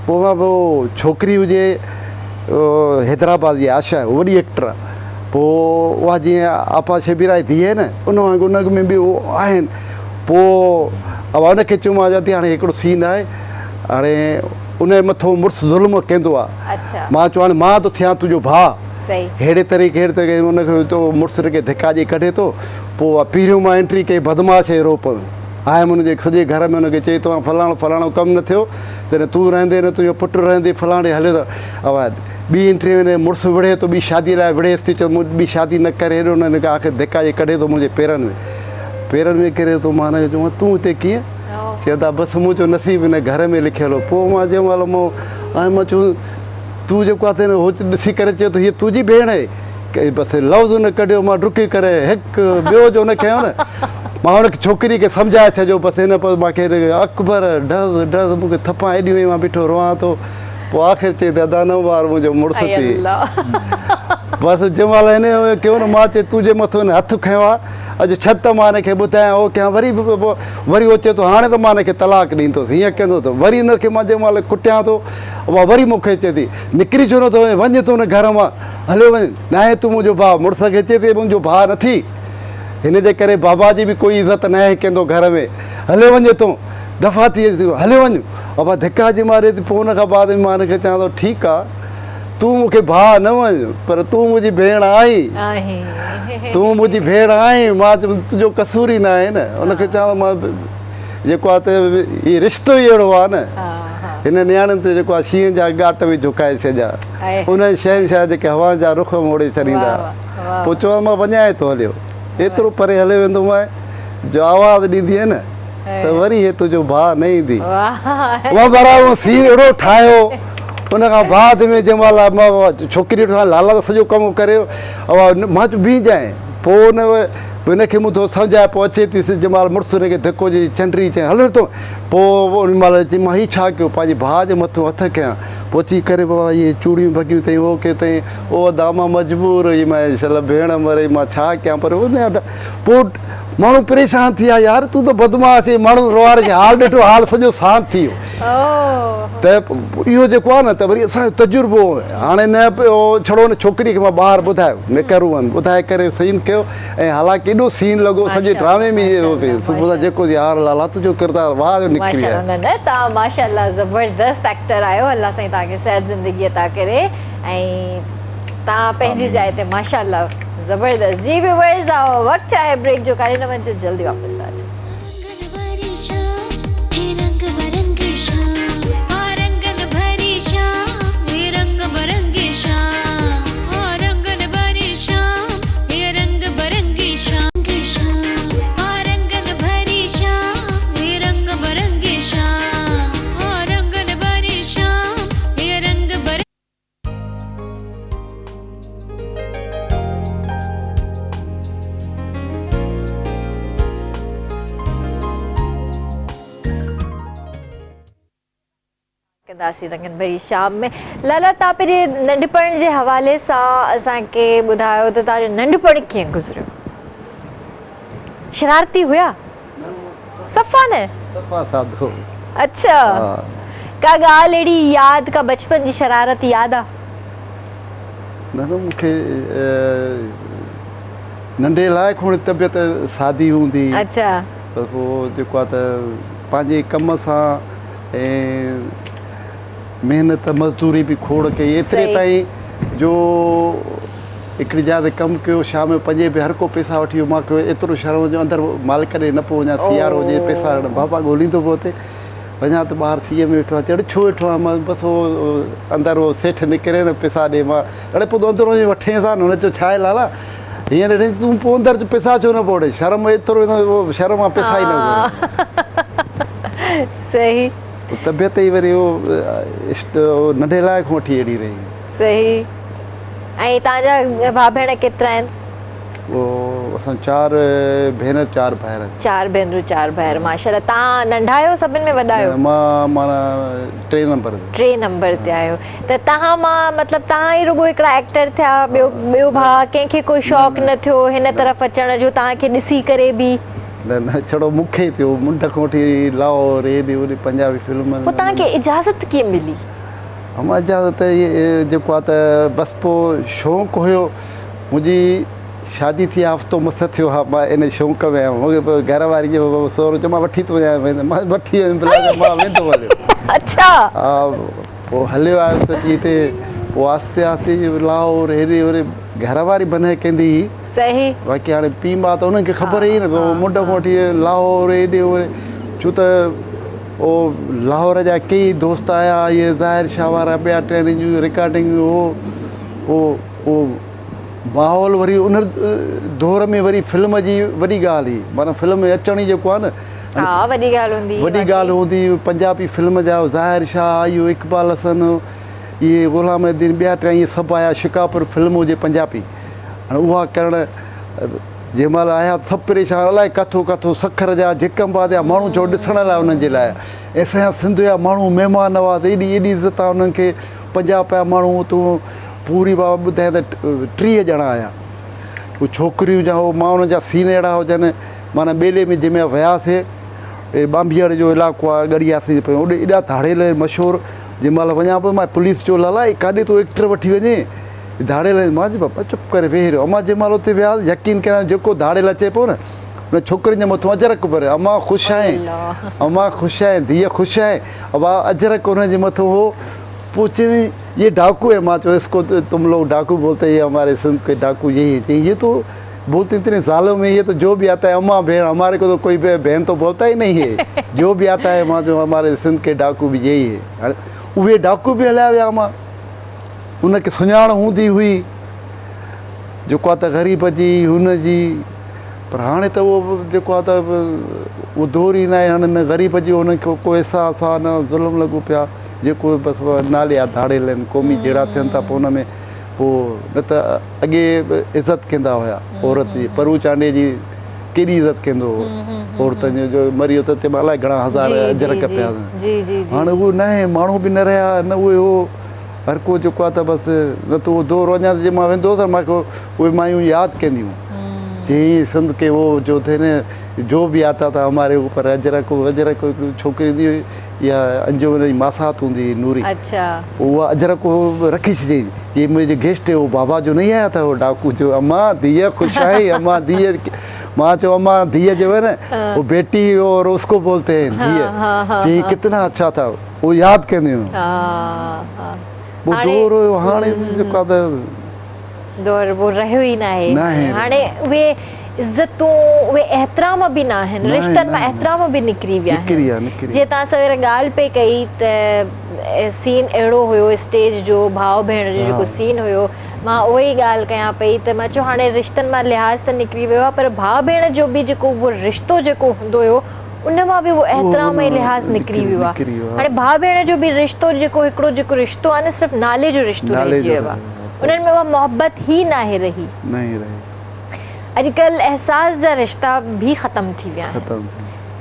पोइ मां पोइ छोकिरी हुजे हैदराबाद जी आशा वॾी एक्टर आहे पोइ उहा जीअं आपा शबीरा जी धीउ आहे न उन में बि उहो आहिनि पोइ अब उनखे चयोमांसि थी हाणे हिकिड़ो सीन आहे हाणे उनजे मथां मुड़ुसु ज़ुल्म कंदो आहे मां चयो हाणे मां थो थियां तुंहिंजो भाउ अहिड़े तरीक़े उनखे तो मुड़ुस खे धिका ॾेई कढे थो पोइ पहिरियों मां एंट्री कई बदमाश जे रूप में आयुमि हुनजे सॼे घर में हुनखे चई तव्हां फलाणो कमु न थियो त तूं रहंदे न तुंहिंजो पुटु रहंदे फलाणे हलियो त अब ॿी एंट्री में मुड़ुसु विढ़े थो ॿी शादी लाइ विढ़ेसि थी चओ ॿी शादी न करे हेॾो हुनखे आख़िर धिका ॾेई कढे थो मुंहिंजे पेरनि में किरे थो मां हुनखे चयो तूं हिते कीअं चयो था बसि मुंहिंजो नसीबु हिन घर में लिखियलु हो पोइ मां जंहिं महिल मां चयो तूं जेको आहे हो ॾिसी करे चयो त हीअ तुंहिंजी भेण आहे बसि लफ़्ज़ न कढियो मां डुकी करे हिकु ॿियो जो न कयो न मां हुनखे छोकिरी खे सम्झाए छॾियो बसि हिन पोइ मूंखे अकबर ढस मूंखे थप्पा एॾियूं हुई मां बीठो रोआं थो पोइ आख़िर चई दादा न वार मुंहिंजो मुड़ुसु थी बसि जंहिं महिल हिन कयो न मां चयो तुंहिंजे मथां हिन हथु खयो आहे अॼु छत मां हिनखे ॿुधायां उहो कयां वरी उहो चए थो हाणे त मां हिनखे तलाक ॾींदुसि हीअं कंदो त वरी हिनखे मां जंहिं महिल कुटियां थो उहा वरी मूंखे चए थी निकिरी छो नथो वञे थो न घर मां हलियो वञ न आहे तूं मुंहिंजो भाउ मुड़ुस खे चए थी मुंहिंजो भाउ न थी हिन जे करे बाबा जी बि कोई इज़त न आहे कंदो घर में हलियो वञे थो दफ़ा थी हलियो वञ बाबा धिका जी मारे थी पोइ हुन खां बाद मां हिनखे चवां थो ठीकु आहे तूं मूंखे भाउ न वञ पर तूं मुंहिंजी भेण आहीं तूं मुंहिंजी भेण आहीं मां तुंहिंजो कसूर ई न आहे न हुनखे चवां मां जेको आहे त इहो रिश्तो ई अहिड़ो आहे न हिन नियाणियुनि ते जेको आहे शींहं जा ॻाट बि झुकाए छॾिया उन्हनि शहंशाह जेके हवा जा रुख मोड़े छॾींदा पोइ चवां मां वञाए थो हलियो एतिरो परे हले वेंदो मां जो आवाज़ु ॾींदी आहे न त वरी हे तुंहिंजो भाउ न ईंदी उहा बराबरि सीन अहिड़ो ठाहियो उन खां बाद में जंहिं महिल मां छोकिरी वटि लाला त सॼो कमु करे मां चयो बीह जाए पोइ हिनखे मूं थोरो सम्झाए पोइ अचे थी जंहिं महिल मुड़ुसु हुनखे धिको जी चंडरी चई हले थो पोइ उन महिल चई मां हीउ छा कयो पंहिंजे भाउ जे मथां हथु कयां पोइ अची करे बाबा इहे चूड़ियूं भॻियूं अथई उहो कयो अथई उहो दामा मजबूर हुई मां छल भेण मरे मां छा कयां पर उन पोइ माण्हू परेशान थी विया यार तूं त बदमाश माण्हू रोआर खे हाल ॾिठो हाल सॼो शांति थी वियो त इहो जेको आहे न त वरी असांजो तजुर्बो हाणे न छड़ो न छोकिरी खे मां ॿाहिरि ॿुधायो मेकरूं आहिनि ॿुधाए करे सीन कयो ऐं हालांकि एॾो सीन लॻो सॼे ड्रामे में सुबुह सां जेको यार लाला तुंहिंजो किरदारु वाह जो निकिरी वियो तव्हां माशाअल्लाह ज़बरदस्त एक्टर आहियो अल्लाह साईं तव्हांखे सेहत ज़िंदगी अता करे ऐं तव्हां पंहिंजी जाइ ते माशाअल्लाह ज़बरदस्त जी व्यूअर्स वक़्तु आहे ब्रेक जो काॾे न वञिजो जल्दी वापसि अचो रंगन भरी शाम में लाला तव्हां पंहिंजे नंढपण जे हवाले सां असांखे ॿुधायो त तव्हांजो नंढपण कीअं गुज़रियो शरारती हुया सफ़ा न अच्छा का ॻाल्हि अहिड़ी यादि का बचपन जी शरारत यादि आहे न मूंखे नंढे लाइ खोड़ तबियत सादी हूंदी अच्छा पर पोइ जेको आहे त पंहिंजे कम सां ऐं महिनत मज़दूरी बि खोड़ कई एतिरे ताईं जो हिकिड़ी जाइ ते कमु कयो शाम जो 5 बजे हर को पैसा वठी वियो मां कयो एतिरो शर्म जो अंदरि मालिक ॾे न पियो वञा सियारो हुजे पैसा बाबा ॻोल्हींदो पियो हुते वञा त ॿाहिरि सीअ में वेठो आहे चढ़ छो वेठो आहे मां बसि उहो अंदरि उहो सेठ निकिरे न पैसा ॾे मां अड़े पोइ अंदरि वञी वठेसि हा न हुन चयो छा आहे लाला हीअं ॾिठईं तूं पोइ अंदरि पैसा छो न पोइ ॾे शर्म एतिरो शर्म आहे पैसा ई न सही तबियत ई वरी उहो नंढे लाइ खां वठी अहिड़ी रही सही ऐं तव्हांजा भाउ भेण केतिरा आहिनि उहो असां 4 भेनर 4 भाइर 4 भेनरूं 4 भाइर माशाल्लाह। तव्हां नंढा आहियो सभिनि में वॾा आहियो? मां माना 3 नंबर 3 नंबर ते आहियो त तव्हां मां मतिलबु तव्हां ई रुगो हिकिड़ा एक्टर थिया, ॿियो भाउ कंहिंखे कोई शौक़ु न थियो हिन तरफ़ अचण जो तव्हांखे ॾिसी करे बि? न छड़ो मूंखे थियो मुंड खां वठी लाहौर हेॾे होॾे पंजाबी फिल्म। पोइ तव्हांखे इजाज़त कीअं मिली? मां इजाज़त इहे जेको आहे त बसि पोइ शौक़ु हुयो। मुंहिंजी शादी थी हफ़्तो मस थियो हा, मां इन शौक़ में आहियां। मूंखे घर वारी जो सोरो चयो मां वठी थो वञा, मां वठी वयुमि, मां वेंदो हलियो। अच्छा। हा पोइ हलियो आयुसि अची हिते, पोइ आहिस्ते आहिस्ते लाहौर हेॾे होॾे घर वारी बनाए कंदी हुई। सही। बाक़ी हाणे पीउ मां त उन्हनि खे ख़बर ई न, मुंड खां वठी लाहौर हेॾे होॾे, छो त उहो लाहौर जा कई दोस्त आया, इहे ज़ाहिर शाह वारा ॿिया ट्रेनिंग जूं रिकॉर्डिंग उहो माहौल वरी उन दौर में वरी फिल्म जी वॾी ॻाल्हि हुई, माना फिल्म में अचण ई जेको आहे न हा वॾी ॻाल्हि हूंदी। पंजाबी फिल्म जा ज़ाहिर शाह, इहो इक़बाल हसन, इहे ग़ुलामुद्दीन ॿिया टे इहे सभु आया, शिकापुर फिल्म हुजे पंजाबी। हाणे उहा करणु जंहिं महिल आया सभु परेशान, अलाए किथां किथां सखर जा झिकंबाद जा माण्हू चओ ॾिसण लाइ उन्हनि जे लाइ। ऐं असांजा सिंध जा माण्हू महिमान नवाज़, एॾी इज़त आहे उन्हनि खे। पंजाब पिया माण्हू तूं पूरी बाबा ॿुधाए त 30 ॼणा आया, उहे छोकिरियूं जा हो मां उन्हनि जा सीन अहिड़ा हुजनि। माना ॿेले में जंहिंमें वियासीं, बांबियर जो इलाइक़ो आहे, ॻड़ियासीं पियो होॾे, एॾा धाड़ेल मशहूरु। जंहिं महिल वञा पियो मां पुलिस जो लाला काॾे तूं एक्टर वठी वञे धाड़ेल, मां चयो बाबा चुप करे वेही रहियो। अमां जंहिं महिल उते वियासीं यकीन करियां जेको धाड़ेल अचे पियो न उन छोकिरियुनि जे मथां अजरक भरे, अमां ख़ुशि आहियां, अमां ख़ुशि आहियां, धीअ ख़ुशि आहे, अब अजरक उनजे मथां हो। पोइ चई ये डाकू है, मां चयो इसको तुम लोग डाकू बोलते हैं, ये हमारे सिंध के डाकू यही है। ये तो बोलते इतने सालों में, ये तो जो भी आता है अम्मा बहन, हमारे को तो कोई बहन तो बोलता ही नहीं है, जो भी आता है मां जो हमारे सिंध के डाकू भी यही है। उहे डाकू बि हलिया विया, मां उनखे सुञाण हूंदी हुई जेको आहे त ग़रीब जी हुनजी, पर हाणे त उहो जेको आहे त उहो दौर ई न आहे। हाणे न ग़रीब जी हुनखे को अहसासु आहे, न ज़ुल्म लॻो पिया, जेको बसि नाले जा धाड़ेल आहिनि, क़ौमी जहिड़ा थियनि था। पोइ हुन में पोइ न त अॻे इज़त कंदा हुआ औरत जी, परू चांडे जी केॾी इज़त कंदो हो औरतुनि जो मरियो त चइबो अलाए घणा हज़ार अजरक पिया। हाणे उहो न आहे, माण्हू बि न रहिया, न उहे हो हर को जेको आहे त बसि न त उहो दौर वञा त जे मां वेंदो हुउसि मूंखे उहे मायूं यादि कंदियूं, चई सिंध के वो जो थे न जो भी आता था हमारे ऊपर अजरक छोकिरी हूंदी हुई, या अंजुमन जी मासात हूंदी हुई नूरी। अच्छा। उहा अजरक रखी छॾी, ये मुंहिंजे गेस्ट है वो बाबा जो नहीं आया था वो डाकू जो, अम्मा धीअ ख़ुशि आई, अम्मा धीअ, मां चयो अम्मा धीअ जो है न वो बेटी और उसको बोलते हैं धीअ, चई कितना अच्छा था, वो यादि कंदियूं। वो दौर हुयो, हाणे जेको आहे त दौर वो रहियो ई न आहे। हाणे उहे इज़तूं, उहे एतिराम बि न आहिनि, रिश्तनि मां एतिराम बि निकिरी विया आहिनि। जीअं तव्हां सवेर ॻाल्हि पई कई त सीन अहिड़ो हुयो स्टेज जो, भाउ भेण जो जेको सीन हुयो, मां उहो ई ॻाल्हि कयां पई त मां चयो हाणे रिश्तनि मां लिहाज़ त निकिरी वियो आहे, पर भाउ भेण जो बि जेको उहो रिश्तो जेको हूंदो हुयो उन मां बि उहो एतिराम ऐं लिहाज़ निकिरी वियो आहे। हाणे भाउ भेण जो बि रिश्तो जेको हिकिड़ो जेको रिश्तो आहे न, सिर्फ़ु नाले जो रिश्तो रहिजी वियो आहे, उन्हनि में उहा मोहबत ई नाहे रही। अॼुकल्ह अहसास जा रिश्ता बि ख़तमु थी विया आहिनि,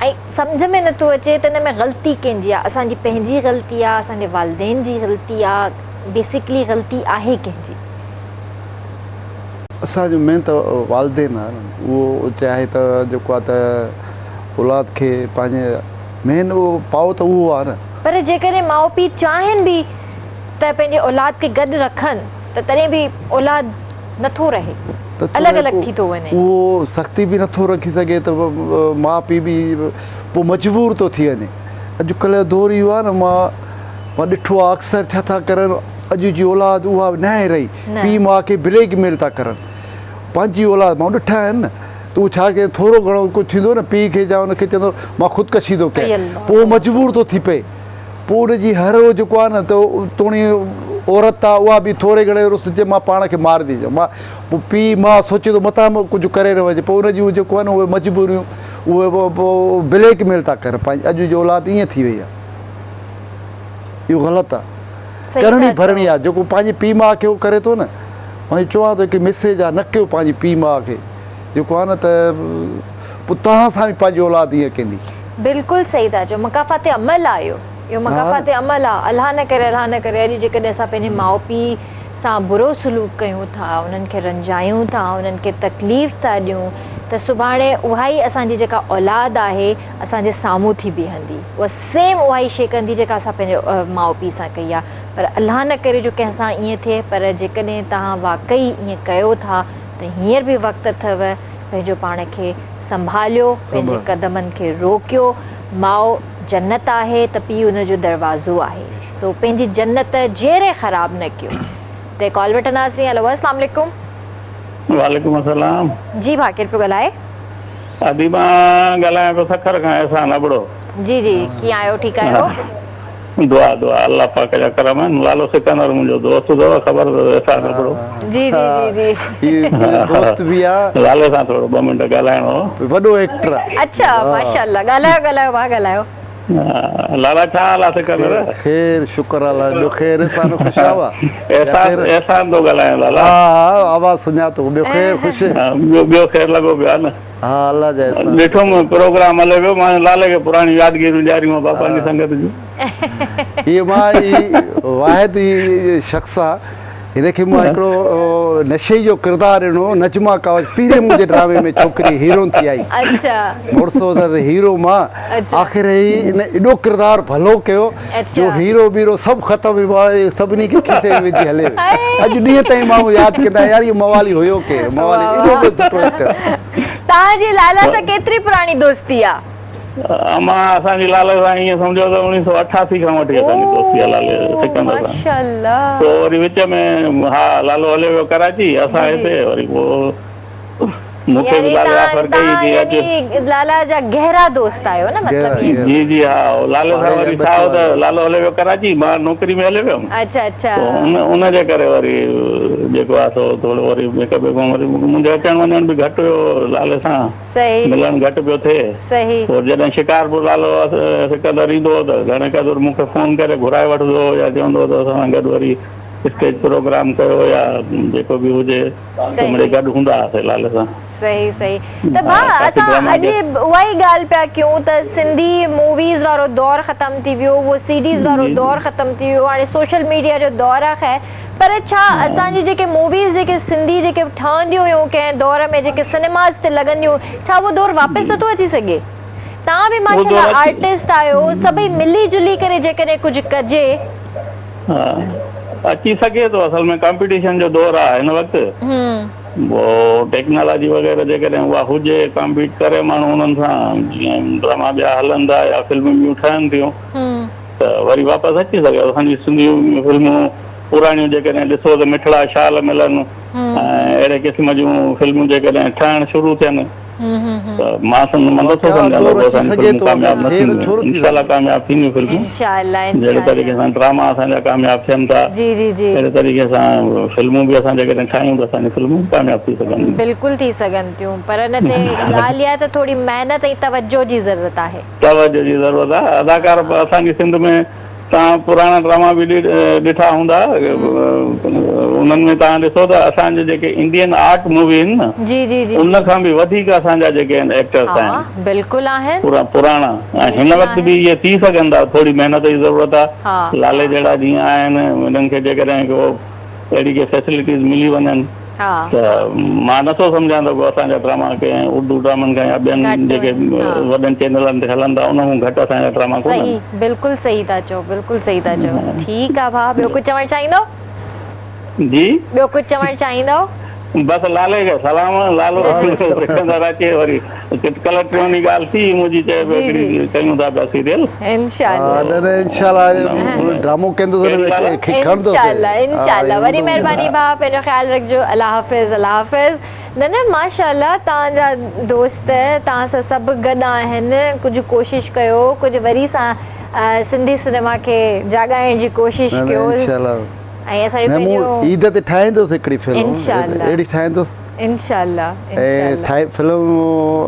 ऐं सम्झ में नथो अचे त हिन में ग़लती कंहिंजी आहे। असांजी पंहिंजी ग़लती आहे, असांजे वालिदैन जी ग़लती आहे, बेसिकली ग़लती आहे कंहिंजी? असांजो मेन त वालिदैन आहे न, उहो चाहे त जेको आहे त औलाद खे पंहिंजे मेन उहो पाओ त उहो आहे न। पर जेकॾहिं माउ पीउ चाहिनि बि त पंहिंजे औलाद खे गॾु रखनि त तॾहिं बि औलाद नथो रहे, अलॻि अलॻि थी थो वञे। उहो सख़्ती बि नथो रखी सघे त माउ पीउ बि पोइ मजबूर थो थी वञे। अॼुकल्ह दौर इहो आहे न, मां ॾिठो आहे अक्सर छा था करनि, अॼु जी औलाद उहा न आहे रही, पीउ माउ खे ब्लैकमेल था करनि। पंहिंजी औलाद मां ॾिठा आहिनि न, त उहो छा कजे, थोरो घणो कुझु थींदो न पीउ खे या हुनखे चवंदो मां ख़ुदकशी थो कयां, पोइ मजबूर थो थी पए। पोइ उनजी हर उहो जेको आहे न त तोणी औरत आहे उहा बि थोरे घणे रुस जे मां पाण खे मार थी ॾियां, मां पोइ पीउ मां सोचे थो मथां कुझु करे न वञे, पोइ उनजी उहो जेको आहे न उहे मजबूरियूं उहे पोइ ब्लैकमेल था करनि। पंहिंजी अॼु जी औलाद ईअं थी वई आहे, इहो ग़लति आहे, करणी भरणी आहे। जेको पंहिंजे पीउ माउ खे उहो करे थो न, मां चवां थो कि मैसेज आहे, न कयो पंहिंजी पीउ माउ खे, जेको आहे न त पोइ तव्हां सां बि पंहिंजी औलाद ईअं कंदी। बिल्कुलु सही था चओ, मकाफ़ात अमल आहे इहो मकाफ़ात अमल आहे। अलाह न करे अॼु जेकॾहिं असां पंहिंजे माउ पीउ सां बुरो सलूक कयूं था, उन्हनि खे रंजायूं था, उन्हनि खे तकलीफ़ था ॾियूं, त सुभाणे उहा ई असांजी जेका औलाद आहे असांजे साम्हूं थी बीहंदी, उहा सेम उहा ई शइ कंदी जेका असां पंहिंजे माउ पीउ सां कई आहे। पर अलाह न करे जो कंहिंसां ईअं थिए, पर जेकॾहिं तव्हां वाक़ई ईअं कयो था त हींअर बि वक़्तु अथव, पंहिंजो पाण खे संभालियो, पंहिंजे क़दमनि खे रोकियो। माउ जन्नत आहे त पीउ उनजो दरवाज़ो आहे, सो पंहिंजी जन्नत जहिड़े ख़राबु न कयो। ते कॉल वठंदासीं। हेलो, अस्सलाम वालेकुम। वालेकुम अस्सलाम। जी भाउ, केरु पियो ॻाल्हाए? अदी मां ॻाल्हायां पियो सखर खां, एहसान अबड़ो। जी जी, कीअं आहियो? ठीकु आहियो? दुआ दुआ, अल्लाह पाक जा करम आहिनि। लालो सिकंदर मुंहिंजो दोस्त अथव, ख़बर अथव, एहसान अबड़ो। जी जी जी जी, दोस्त बि आहे। लाले सां थोरो 2 मिंट ॻाल्हाइणो हो। वॾो एक्टर आहे। अच्छा, माशाअल्लाह। ॻाल्हायो भाउ, ॻाल्हायो। लाला छा हाल आहे सिकंदर? ख़ैर, शुक्र अल्लाह जो। ख़ैर, एहसान ख़ुशि आवा? एहसान थो ॻाल्हायां लाला। हा, आवाज़ सुञातो। ॿियो ख़ैर, ख़ुशि? ॿियो ख़ैर लॻो पियो आहे न। हा, अल्लाह जा एहसान। ॾिठुमि प्रोग्राम हले पियो, मां लाले खे पुराणी यादगिरियूं ॾियारियूं बाबा जी संगत जूं। इहो मां वाहिद ई शख़्स आहे, हिनखे मां हिकिड़ो नशे जो किरदारु ॾिनो, नजमा कावज पीरे मुंहिंजे ड्रामे में छोकिरी हीरोइन थी आई। अच्छा, मुड़सो त हीरो मां आख़िर हिन एॾो किरदारु भलो कयो जो हीरो बीरो सभु ख़तमु, सभिनी खे खीसे में विझी हले। अॼु ॾींहं ताईं माण्हू यादि कंदा यार इहो मवाली हुयो केरु, मवाली एॾो सुठो एक्टर। तव्हांजी लाला सां केतिरी पुराणी दोस्ती आहे? मां असांजी लाले सां ईअं सम्झो त 1988 खां वठी असांजी दोस्ती आहे लाले सिकंदर सां। माशाअल्लाह। पोइ वरी विच में हा लालो हले वियो कराची, असां हिते वरी पोइ मूंखे बि लाले ऑफर कई थी अचे। लाला जा गहरा दोस्त आहियो न, मतलब ये? जी जी, हा। लाले सां वरी छा हो त लालो हले वियो कराची, मां नौकरी में हले वियुमि। अच्छा अच्छा। उनजे करे वरी जेको आहे सो थोरो वरी हिक ॿिए खां वरी मुंहिंजो अचणु वञणु बि घटि हुयो लाले सां। सही। मिलणु घटि पियो थिए। सही। पोइ जॾहिं शिकारपुर लालो सिकंदर ईंदो हो त घणे क़दुरु मूंखे फ़ोन करे घुराए वठंदो हो, या चवंदो त असां सां गॾु वरी स्टेज प्रोग्राम कयो या जेको बि हुजे, मिड़े गॾु हूंदा हुआसीं लाले सां। सही सही। त भाउ, असां अॼु उहा ई ॻाल्हि पिया कयूं त सिंधी मूवीज़ वारो दौरु ख़तमु थी वियो, उहो सीडीज़ वारो दौरु ख़तमु थी वियो, हाणे सोशल मीडिया जो दौरु आहे। ख़ैर, पर छा असांजी जेके मूवीज़ जेके सिंधी जेके ठहंदियूं हुयूं कंहिं दौर में, जेके सिनेमाज़ ते लॻंदियूं, छा उहो दौरु वापसि नथो अची सघे? तव्हां बि माशाअल्लाह आर्टिस्ट आहियो, सभई मिली जुली करे जेकॾहिं कुझु कजे। अची सघे थो, असल में कॉम्पिटिशन जो दौरु आहे हिन वक़्तु। वो टेक्नोलॉजी वग़ैरह जेकॾहिं उहा हुजे, कॉम्पीट करे माण्हू उन्हनि सां, जीअं ड्रामा ॿिया हलंदा या फिल्मूं ॿियूं ठहनि थियूं, त वरी वापसि अची सघे। असांजी सिंधी फिल्मूं पुराणियूं जेकॾहिं ॾिसो त मिठड़ा शाल मिलनि, ऐं अहिड़े क़िस्म जूं फिल्मूं जेकॾहिं ठहणु शुरू थियनि, त मां नथो सम्झां कामयाबु न थींदियूं। इंशाअल्लाह कामयाबु थींदियूं फिल्मूं, जहिड़े तरीक़े सां ड्रामा असांजा कामयाबु थियनि था, अहिड़े तरीक़े सां फिल्मूं बि असां जेकॾहिं ठाहियूं त असांजी फिल्मूं कामयाबु थी सघनि। बिल्कुलु थी सघनि थियूं, पर हिन ते ॻाल्हि आहे त थोरी महिनत ऐं तवजो जी ज़रूरत आहे। तवजो जी ज़रूरत आहे। अदाकार असांजी सिंध में तव्हां पुराणा ड्रामा बि ॾिठा हूंदा, उन्हनि में तव्हां ॾिसो त असांजे जेके इंडियन आर्ट मूवी आहिनि न, जी जी जी, उन खां बि वधीक असांजा जेके आहिनि एक्टर्स आहिनि, बिल्कुलु आहिनि पुराणा। ऐं हिन वक़्तु बि इहे थी सघनि था, थोरी महिनत जी ज़रूरत आहे। लाले जहिड़ा जीअं आहिनि, हिननि खे जेकॾहिं को अहिड़ी के फैसिलिटीज़ मिली वञनि त मां नथो सम्झां त असांजा ड्रामा कंहिं उर्दू ड्रामनि खां या ॿियनि जेके वॾनि चैनलनि ते हलंदा उन खां घटि असांजा ड्रामा कोन्हनि। सही, बिल्कुलु सही था चओ, बिल्कुलु सही था चओ। ठीकु आहे भाउ, ॿियो कुझु चवणु चाहींदो? जी, ॿियो कुझु चवणु चाहींदो? बसि लाले खे सलाम। लालो सिकंदर अचे वरी कल्ह टियों ॻाल्हि थी मुंहिंजी, चए पियो कयूं था पिया सीरियल। इंशाअल्लाह ड्रामो कंदो इंशाअल्लाह। वरी महिरबानी भाउ, पंहिंजो ख़्यालु रखिजो। अल्लाह हाफ़िज़, अल्लाह हाफ़िज़। न न, माशाअल्लाह, तव्हांजा दोस्त तव्हां सां सभु गॾु आहिनि। कुझु कोशिशि कयो, कुझु वरी सां सिंधी सिनेमा खे जाॻाइण जी कोशिशि कयो। ऐं असां ईद ते ठाहींदुसि हिकिड़ी फिल्म, अहिड़ी ठाहींदुसि इंशाअल्लाह। ऐं फिल्म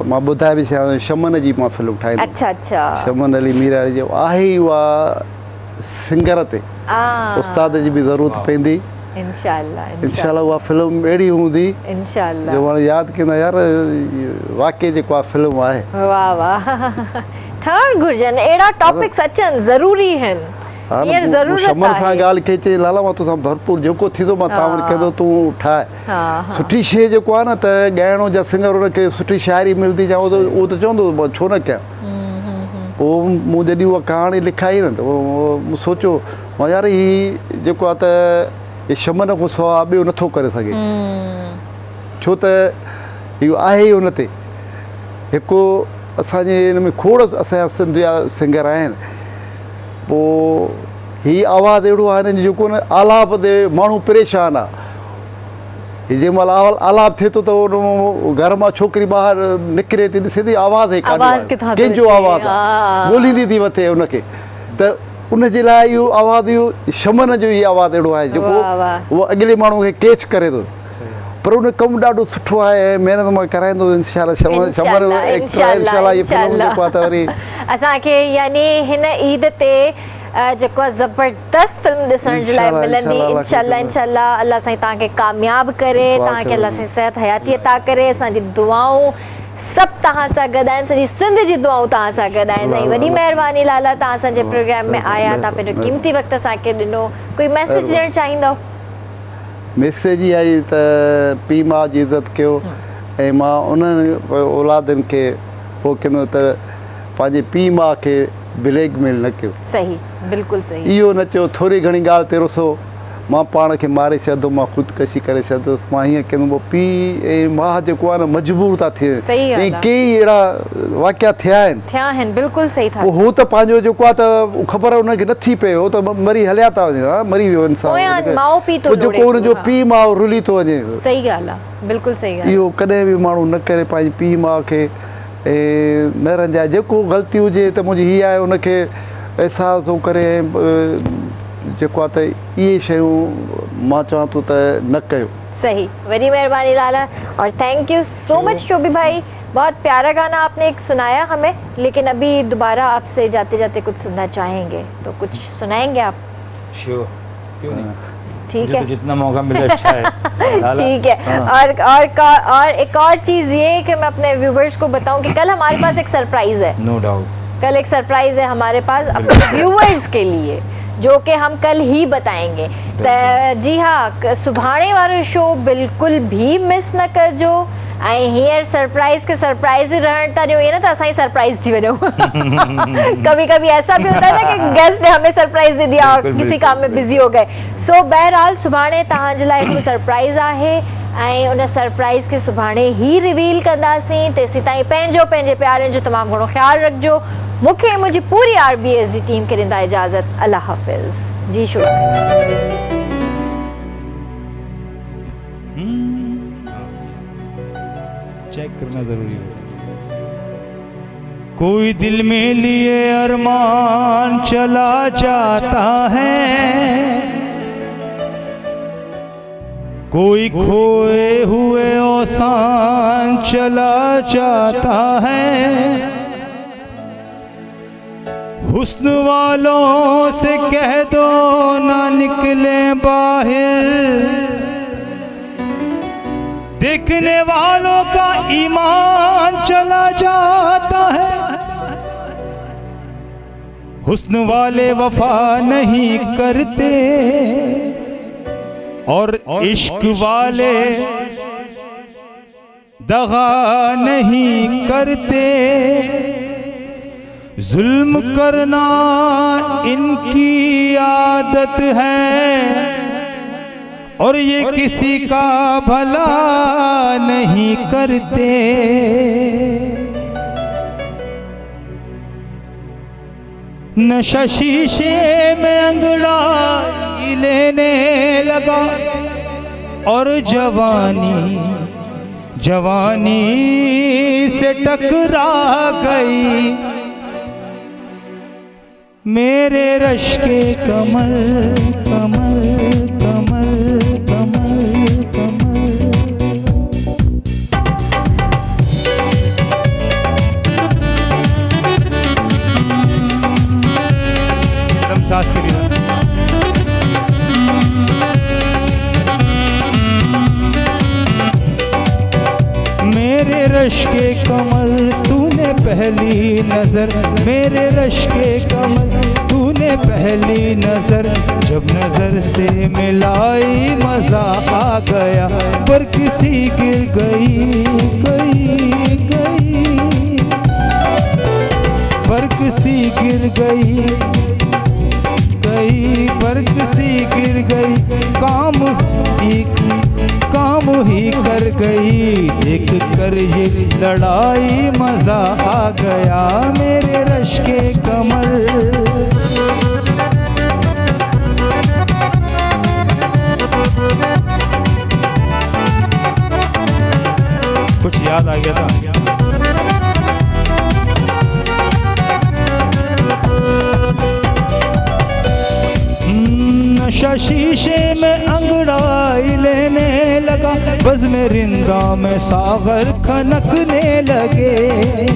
मां ॿुधाए बि छॾियां, शमन जी मां फिल्म ठाहींदुसि। अच्छा अच्छा। शमन अली मीरा जो आहे ई उहा सिंगर ते, उस्ताद जी बि ज़रूरत पवंदी, इंशाल्लाह इंशाल्लाह उहा फिल्म अहिड़ी हूंदी इंशाल्लाह जो माण्हू यादि कंदा यार वाक़ई जेको आहे फिल्म आहे। वाह वाह ठहण घुर्जनि अहिड़ा टॉपिक्स अचनि ज़रूरी आहिनि हा हींअर न ज़रूरत शमन सां आहे। ॻाल्हि कई चई लाला मां तोसां भरपूर जेको थींदो मां तावड़ कंदो तूं ठाहे हा सुठी शइ जेको आहे न त ॻाइणो जा सिंगर हुनखे सुठी शाइरी मिलंदी जा उहो त चवंदो मां छो न कयां। पोइ मूं जॾहिं उहा कहाणी लिखाई न त मूं सोचियो मां यार हीअ जेको आहे त इहे शमन खां सवाइ ॿियो नथो करे सघे छो त इहो आहे ई हुन ते हिकु असांजे हिन में खोड़ असांजा सिंध जा सिंगर आहिनि। पोइ हीअ आवाज़ु अहिड़ो आहे न जेको न आलाप ते माण्हू परेशान आहे। हीअ जंहिं महिल आलाप थिए थो त उन घर मां छोकिरी ॿाहिरि निकिरे थी ॾिसे थी आवाज़ु ई आवाज़ किथां थो कंहिंजो अचे? आवाज़ु आहे ॻोल्हींदी थी वठे उनखे त उनजे लाइ इहो आवाज़ु इहो शमन जो ई आवाज़ु अहिड़ो आहे जेको वाह, वाह। उहो अॻिले माण्हू खे कैच करे थो। पर उन कमु ॾाढो सुठो आहे ऐं महिनत मां कराईंदो इंशाल्लाह शमन इंशाल्लाह इहा फिल्म जेको आहे त वरी असांखे यानी हिन ईद ते जेको आहे ज़बरदस्त फिल्म ॾिसण जे लाइ इंशाल्लाह, मिलंदी इंशाल्लाह, इंशाल्लाह अल्लाह साईं तव्हांखे कामयाब करे दुआ तव्हांखे कयो। अल्लाह साईं सिहत हयाती अता करे असांजी दुआऊं सभु तव्हां सां गॾु आहिनि सॼी सिंध जी दुआऊं तव्हां सां गॾु आहिनि ऐं वॾी महिरबानी लाला तव्हां असांजे प्रोग्राम में आया तव्हां पंहिंजो क़ीमती वक़्तु असांखे ॾिनो कोई मैसेज ॾियणु चाहींदव? मैसेज ई आई त पीउ माउ जी इज़त कयो ऐं मां उन्हनि औलादनि खे उहो कंदो त पंहिंजे पीउ माउ खे ब्लैकमेल न कयो। सही बिल्कुलु सही इहो न चयो थोरी घणी ॻाल्हि ते रुसो मां पाण खे मारे छॾंदो मां ख़ुदकशी करे छॾंदुसि मां हीअं कंदुमि पीउ ऐं माउ जेको आहे न मजबूर था थियनि सही ॻाल्हि ऐं आहे। कई अहिड़ा वाक़िया थिया आहिनि बिल्कुलु सही था पोइ हू त पंहिंजो जेको आहे त ख़बर हुनखे नथी पए हो त मरी हलिया था वञनि हा मरी वियो पोयां इंसान माउ पीउ थो पोइ जेको लोड़े हुनजो पियो, पीउ माउ रुली थो वञे सही ॻाल्हि आहे बिल्कुलु सही ॻाल्हि इहो कॾहिं बि माण्हू न करे पंहिंजे पीउ माउ खे ऐं न रंजाए जेको ग़लती हुजे त मुंहिंजी हीअ आहे हुनखे अहसासु थो करे जेको आहे त इहे शयूं मां चवां थो त न कयो। सही वही मेहरबानी लाला और थैंक यू सो मच शोभी भाई बहुत प्यारा गाना आपने एक सुनाया हमें लेकिन अभी दोबारा आपसे जाते जाते कुछ सुनना चाहेंगे तो कुछ सुनाएंगे आप? श्योर क्यों नहीं ठीक मुझे है तो जितना मौका मिले अच्छा है लाला। ठीक है और एक और चीज़ ये कि मैं अपने व्यूवर्स को बताऊं कि कल हमारे पास एक सरप्राइज है। नो डाउट कल एक सरप्राइज है हमारे पास अपने व्यूवर्स के लिए जो कि हम कल ही बताएंगे त जी हाँ सुभाणे वारो शो बिल्कुल भी मिस न करजो ऐं हींअर सरप्राइज के सरप्राइज रहण था ॾियूं ये ना तो असां ही सरप्राइज थी वञूं कभी कभी ऐसा भी होता है ना कि गेस्ट ने हमें सरप्राइज दे दिया और किसी काम में बिजी हो गए सो बहरहाल सुभाणे तव्हां जे लाइ हिकु सरप्राइज आहे ऐं उन सरप्राइज के सुभाणे ही रिवील कंदासीं तेसीं ताईं पंहिंजे प्यारनि जो तमामु घणो ख़्यालु रखिजो मूंखे मुंहिंजी पूरी RBS जी टीम खे ॾींदा इजाज़त अल्लाह हाफ़िज़ जी शुक्रिया। चेक करना जरूरी है। कोई दिल में लिए अरमान चला जाता है कोई खोए हुए औसान चला जाता है हुस्न वालों से कह दो ना निकले बाहर देखने वालों का ईमान चला जाता है हुस्न वाले वफा नहीं करते और इश्क वाले दगा नहीं करते जुल्म करना इनकी आदत है और ये किसी का भला नहीं करते नशा शीशे में अंगड़ाई लेने लगा और जवानी से टकरा गई मेरे रश के कमर कमर कमर कमर कमर एकदम सांस के लिए पहली नजर मेरे रश के कमल, तूने पहली नजर जब नजर से मिलाई मजा आ गया, पर किसी गिर गई गई गई, पर किसी गिर गई गई, पर किसी गिर गई, काम ही कर गई, देख कर ये लड़ाई मजा आ गया मेरे रश के कमल। कुछ याद आ गया था? नशा शीशे में अंगड़ाई लेने लगा, बज़ में रिंदा में सागर खनकने लगे।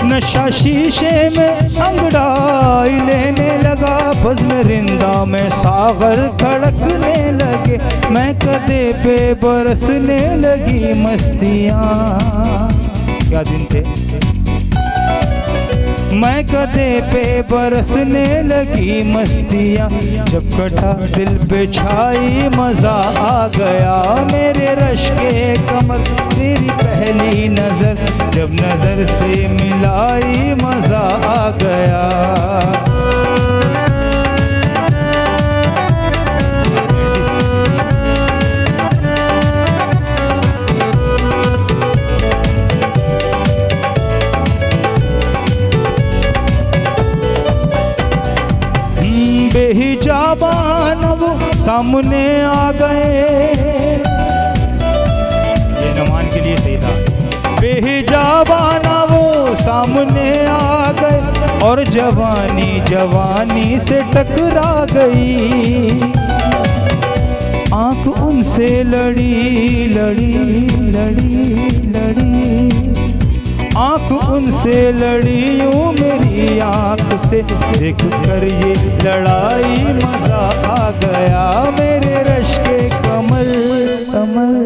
नशा शीशे में अंगड़ाई लेने लगा, बज़ में रिंदा में सागर खड़कने लगे। मैं कदे पे बरसने लगी मस्तियाँ, क्या दिन थे। मैं कदे पे बरसने लगी मस्तियाँ, जब कटा दिल पे छाई मजा आ गया मेरे रश के कमल। तेरी पहली नजर जब नजर से मिलाई मजा आ गया। बेहिजाबान वो सामने आ गए, ये नमान के लिए सही था। बेहिजाबान वो सामने आ गए और जवानी जवानी से टकरा गई। आंख उनसे लड़ी लड़ी लड़ी लड़ी, आंख उनसे लड़ी यूं मेरी आंख से, देख कर ये लड़ाई मजा आ गया मेरे रश के कमल कमल।